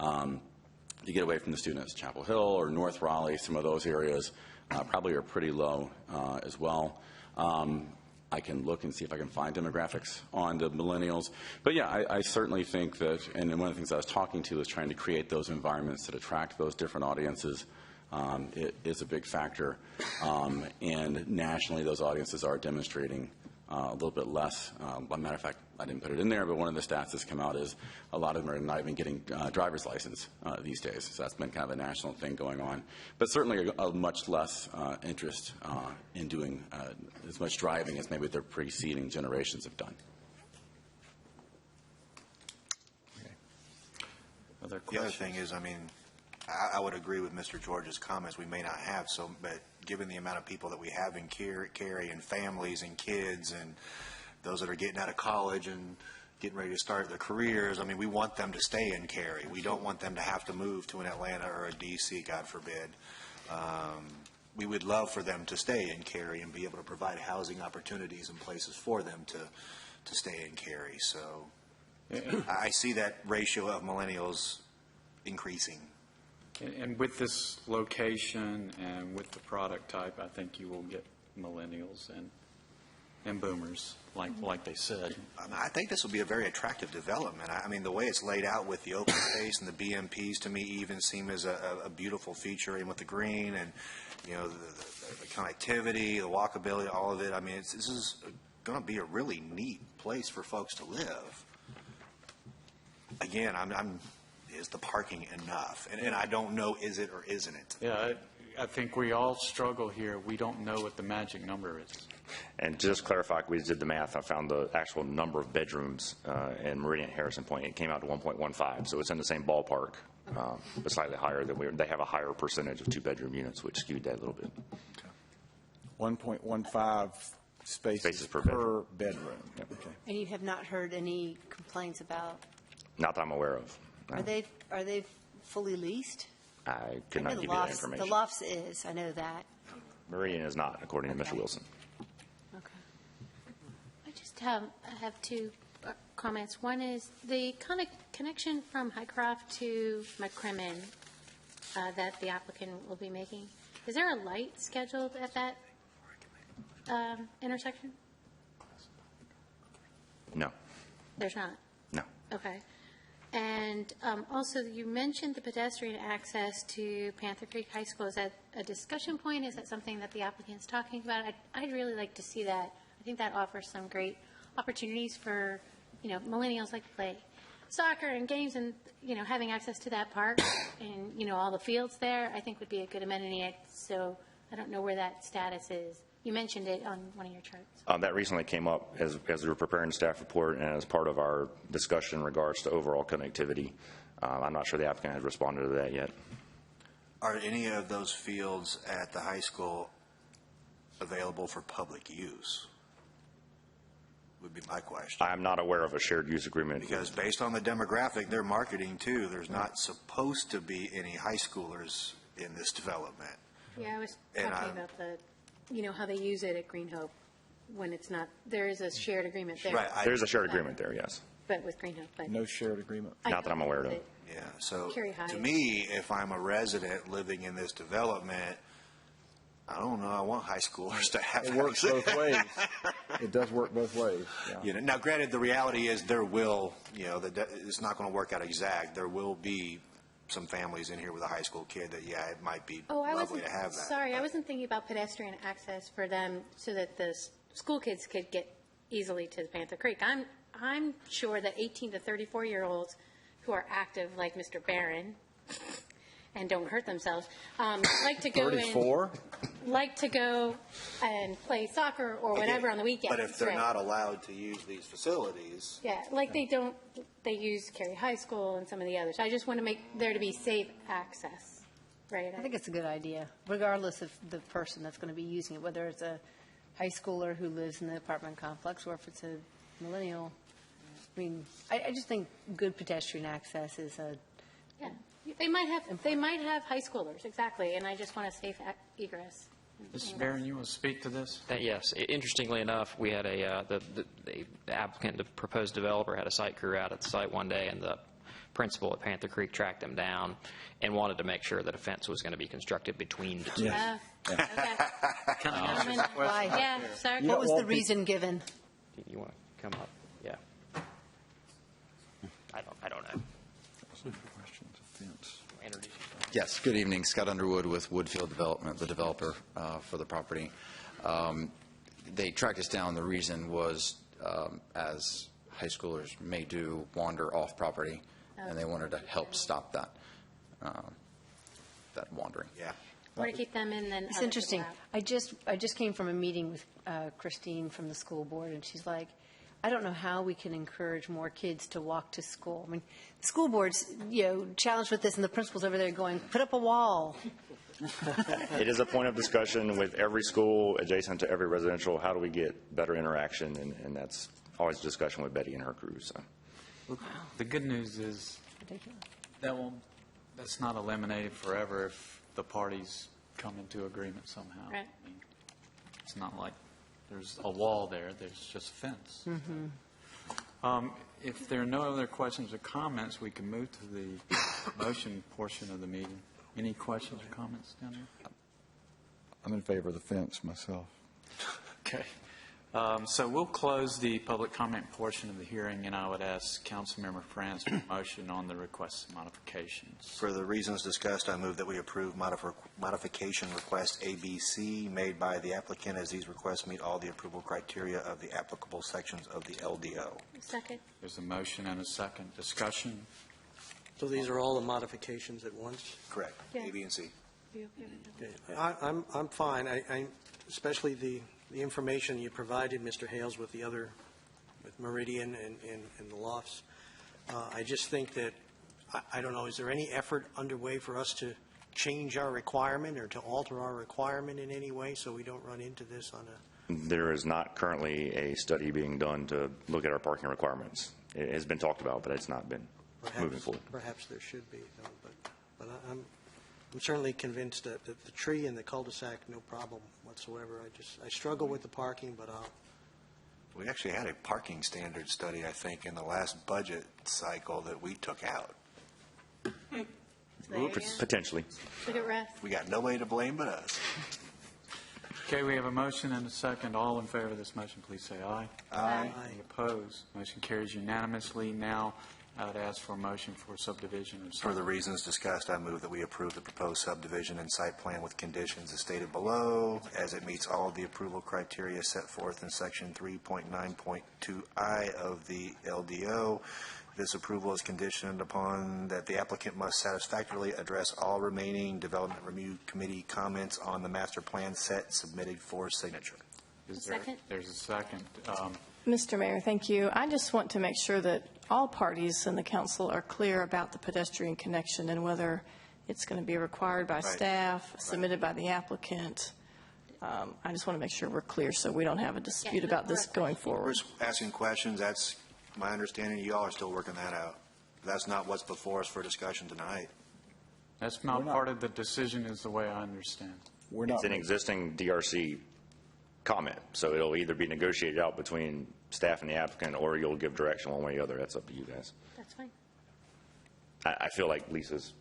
you get away from the students, Chapel Hill or North Raleigh, some of those areas probably are pretty low as well. I can look and see if I can find demographics on the millennials. But yeah, I certainly think that, and one of the things I was talking to is trying to create those environments that attract those different audiences. It is a big factor. And nationally, those audiences are demonstrating a little bit less. As a matter of fact, I didn't put it in there, but one of the stats that's come out is a lot of them are not even getting driver's license these days. So that's been kind of a national thing going on. But certainly a much less interest in doing as much driving as maybe their preceding generations have done. Other the other thing is, I would agree with Mr. George's comments. We may not have but given the amount of people that we have in Cary and families and kids and those that are getting out of college and getting ready to start their careers, we want them to stay in Cary. We don't want them to have to move to an Atlanta or a D.C., God forbid. we would love for them to stay in Cary and be able to provide housing opportunities and places for them to stay in Cary. So I see that ratio of millennials increasing. And with this location and with the product type, I think you will get millennials and boomers, like they said. I think this will be a very attractive development. I mean, the way it's laid out with the open space and the BMPs to me even seem as a beautiful feature, and with the green and, you know, the connectivity, the walkability, all of it. I mean, this is going to be a really neat place for folks to live. Again, is the parking enough? And I don't know, is it or isn't it? Yeah, I think we all struggle here. We don't know what the magic number is. And to just clarify, we did the math. I found the actual number of bedrooms in Meridian Harrison Point. It came out to 1.15, so it's in the same ballpark, but slightly higher than they have a higher percentage of two-bedroom units, which skewed that a little bit. 1.15 spaces per bedroom. Yep. Okay. And you have not heard any complaints about? Not that I'm aware of. No. Are they fully leased? I could not give you that information. The Lofts is, I know that. Meridian is not, according to Mr. Wilson. Okay. I just have two comments. One is the connection from Highcroft to McCrimmon that the applicant will be making. Is there a light scheduled at that intersection? No. There's not? No. Okay. And also, you mentioned the pedestrian access to Panther Creek High School. Is that a discussion point? Is that something that the applicant's talking about? I'd really like to see that. I think that offers some great opportunities for, you know, millennials like to play soccer and games, and, you know, having access to that park and, you know, all the fields there, I think would be a good amenity. So I don't know where that status is. You mentioned it on one of your charts. That recently came up as we were preparing the staff report and as part of our discussion in regards to overall connectivity. I'm not sure the applicant has responded to that yet. Are any of those fields at the high school available for public use? Would be my question. I'm not aware of a shared use agreement. Because based on the demographic they're marketing to, there's not supposed to be any high schoolers in this development. Yeah, I was talking about the, you know, how they use it at Green Hope when it's not, there is a shared agreement there. Right. There's a shared agreement there, yes. But with Green Hope. But no shared agreement. Not that I'm aware of. Yeah, so Cary High. To me, if I'm a resident living in this development, I don't know, I want high schoolers to have it works both ways. It does work both ways. Yeah. You know, now, granted, the reality is there will, you know, it's not going to work out exact. There will be some families in here with a high school kid that, yeah, it might be lovely to have that. Sorry, I wasn't thinking about pedestrian access for them so that the school kids could get easily to Panther Creek. I'm sure that 18 to 34-year-olds who are active, like Mr. Barron, and don't hurt themselves, like to go 34? Like to go and play soccer or whatever on the weekends. But if they're not allowed to use these facilities. Yeah, like they use Cary High School and some of the others. I just want to make there to be safe access, right? I think it's a good idea, regardless of the person that's going to be using it, whether it's a high schooler who lives in the apartment complex or if it's a millennial. I mean, I just think good pedestrian access is a... Yeah, they might have high schoolers, exactly, and I just want a safe egress. Mr. Barron, you want to speak to this? Yes. Interestingly enough, we had the applicant, the proposed developer, had a site crew out at the site one day, and the principal at Panther Creek tracked them down and wanted to make sure that a fence was going to be constructed between the two. Yeah. Okay. Why? Yeah, sorry. What was the reason given? You want to come up? Yeah. I don't know. Yes, good evening. Scott Underwood with Woodfield Development, the developer for the property. They tracked us down. The reason was, as high schoolers may do, wander off property, and they wanted to help stop that wandering. Yeah. Or to keep them in, then it's interesting. I just came from a meeting with Christine from the school board, and she's like, I don't know how we can encourage more kids to walk to school. I mean, the school board's, challenged with this, and the principal's over there going, put up a wall. It is a point of discussion with every school adjacent to every residential. How do we get better interaction? And that's always a discussion with Betty and her crew. So, the good news is that's not eliminated forever if the parties come into agreement somehow. Right. I mean, it's not like there's a wall there, there's just a fence. If there are no other questions or comments, we can move to the motion portion of the meeting. Any questions or comments down there? I'm in favor of the fence myself. Okay. So we'll close the public comment portion of the hearing, and I would ask Councilmember France for a motion on the requested modifications. For the reasons discussed, I move that we approve modification request ABC made by the applicant, as these requests meet all the approval criteria of the applicable sections of the LDO. Second. There's a motion and a second. Discussion? So these are all the modifications at once? Correct. Yeah. A, B, and C. You okay with that? Okay. I'm fine. I especially the information you provided, Mr. Hales, with the other, with Meridian and the lofts. I just think that, I don't know, is there any effort underway for us to change our requirement or to alter our requirement in any way so we don't run into this on a... There is not currently a study being done to look at our parking requirements. It has been talked about, but it's not been moving forward. Perhaps there should be, though, but I'm certainly convinced that the tree and the cul-de-sac, no problem whatsoever. I struggle with the parking, but We actually had a parking standard study, I think, in the last budget cycle that we took out. Potentially. Look at Russ. We got nobody to blame but us. Okay, we have a motion and a second. All in favor of this motion, please say aye. Aye. Any opposed? Motion carries unanimously. Now, I would ask for a motion for subdivision of For the reasons discussed, I move that we approve the proposed subdivision and site plan with conditions as stated below, as it meets all of the approval criteria set forth in Section 3.9.2I of the LDO. This approval is conditioned upon that the applicant must satisfactorily address all remaining Development Review Committee comments on the master plan set submitted for signature. Second. There's a second. Mr. Mayor, thank you. I just want to make sure that all parties in the council are clear about the pedestrian connection and whether it's going to be required by staff, submitted by the applicant. I just want to make sure we're clear so we don't have a dispute about this going forward. We're asking questions. That's my understanding. You all are still working that out. That's not what's before us for discussion tonight. That's not part of the decision, is the way I understand. It's an existing DRC comment, so it'll either be negotiated out between staff and the applicant, or you'll give direction one way or the other. That's up to you guys. That's fine. I feel like Lisa's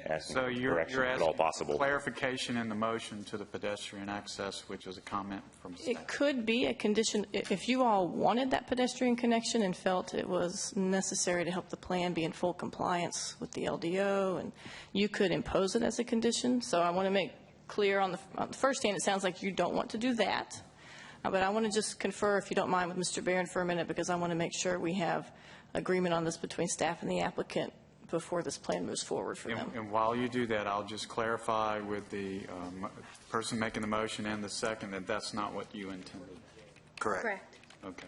asking So for you're direction if at asking all possible. clarification in the motion to the pedestrian access, which is a comment from staff. It could be a condition, if you all wanted that pedestrian connection and felt it was necessary to help the plan be in full compliance with the LDO, and you could impose it as a condition. So I want to make clear on the first hand, it sounds like you don't want to do that. But I want to just confer, if you don't mind, with Mr. Barron for a minute, because I want to make sure we have agreement on this between staff and the applicant before this plan moves forward for them. And while you do that, I'll just clarify with the person making the motion and the second that that's not what you intended. Correct. Correct. Okay.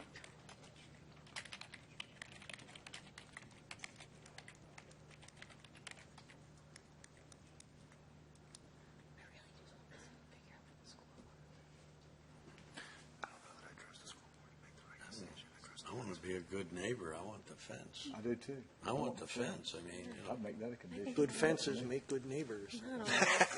I want to be a good neighbor. I want the fence. I do too. I want the fence. I mean, I'd make that a condition. Good fences make good neighbors.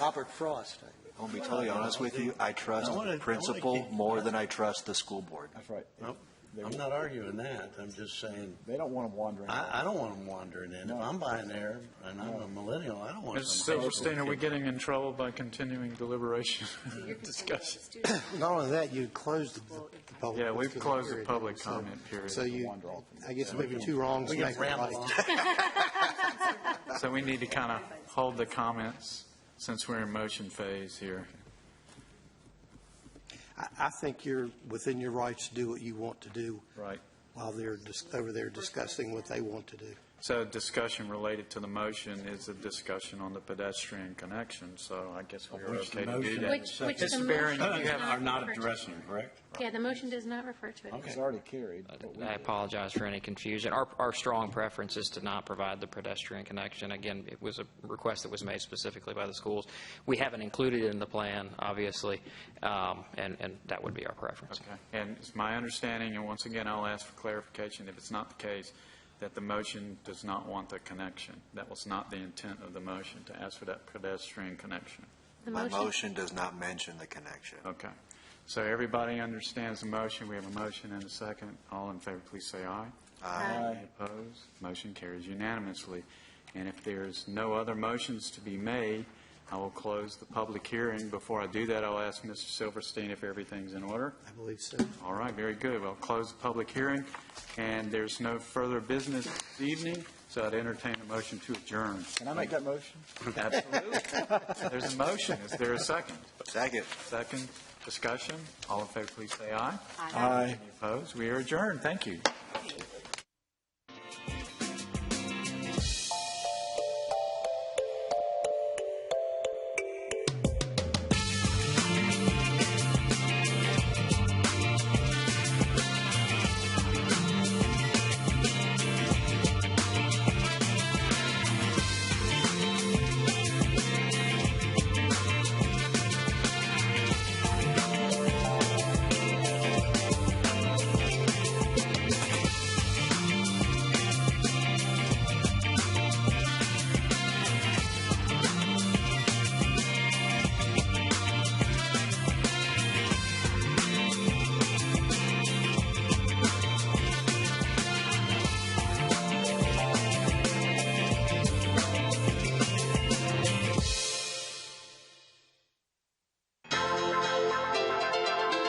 Robert Frost. I'll be totally honest with you. I trust the principal more than I trust the school board. That's right. Nope. I'm not arguing that. I'm just saying. They don't want them wandering. I don't want them wandering in. If I'm buying there and I'm a millennial, I don't want Ms. them. Silverstein, are we getting in trouble by continuing deliberation discussion? Not only that, you closed the public. Yeah, we've closed the public comment period. So you, I guess maybe two wrongs make a right. So we need to kind of hold the comments since we're in motion phase here. I think you're within your rights to do what you want to do. Right. While they're over there discussing what they want to do. So discussion related to the motion is a discussion on the pedestrian connection, so I guess we're okay to do that. Which the Mr. Barron, motion you have are not refer to. addressing, correct? Yeah, the motion does not refer to it. It's already carried. I apologize for any confusion. Our strong preference is to not provide the pedestrian connection. Again, it was a request that was made specifically by the schools. We haven't included it in the plan, obviously, and that would be our preference. Okay. And it's my understanding, and once again, I'll ask for clarification if it's not the case, that the motion does not want the connection. That was not the intent of the motion, to ask for that pedestrian connection. the My motion? motion does not mention the connection. Okay. So everybody understands the motion. We have a motion and a second. All in favor, please say aye. Aye. Any opposed? Motion carries unanimously. And if there's no other motions to be made, I will close the public hearing. Before I do that, I'll ask Mr. Silverstein if everything's in order. I believe so. All right, very good. We'll close the public hearing, and there's no further business this evening, so I'd entertain a motion to adjourn. Can I make that motion? Absolutely. There's a motion. Is there a second? Second. Second. Discussion. All in favor, please say aye. Aye. Any opposed? We are adjourned. Thank you.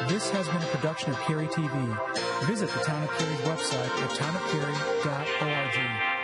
This has been a production of Cary TV. Visit the Town of Cary's website at townofcary.org.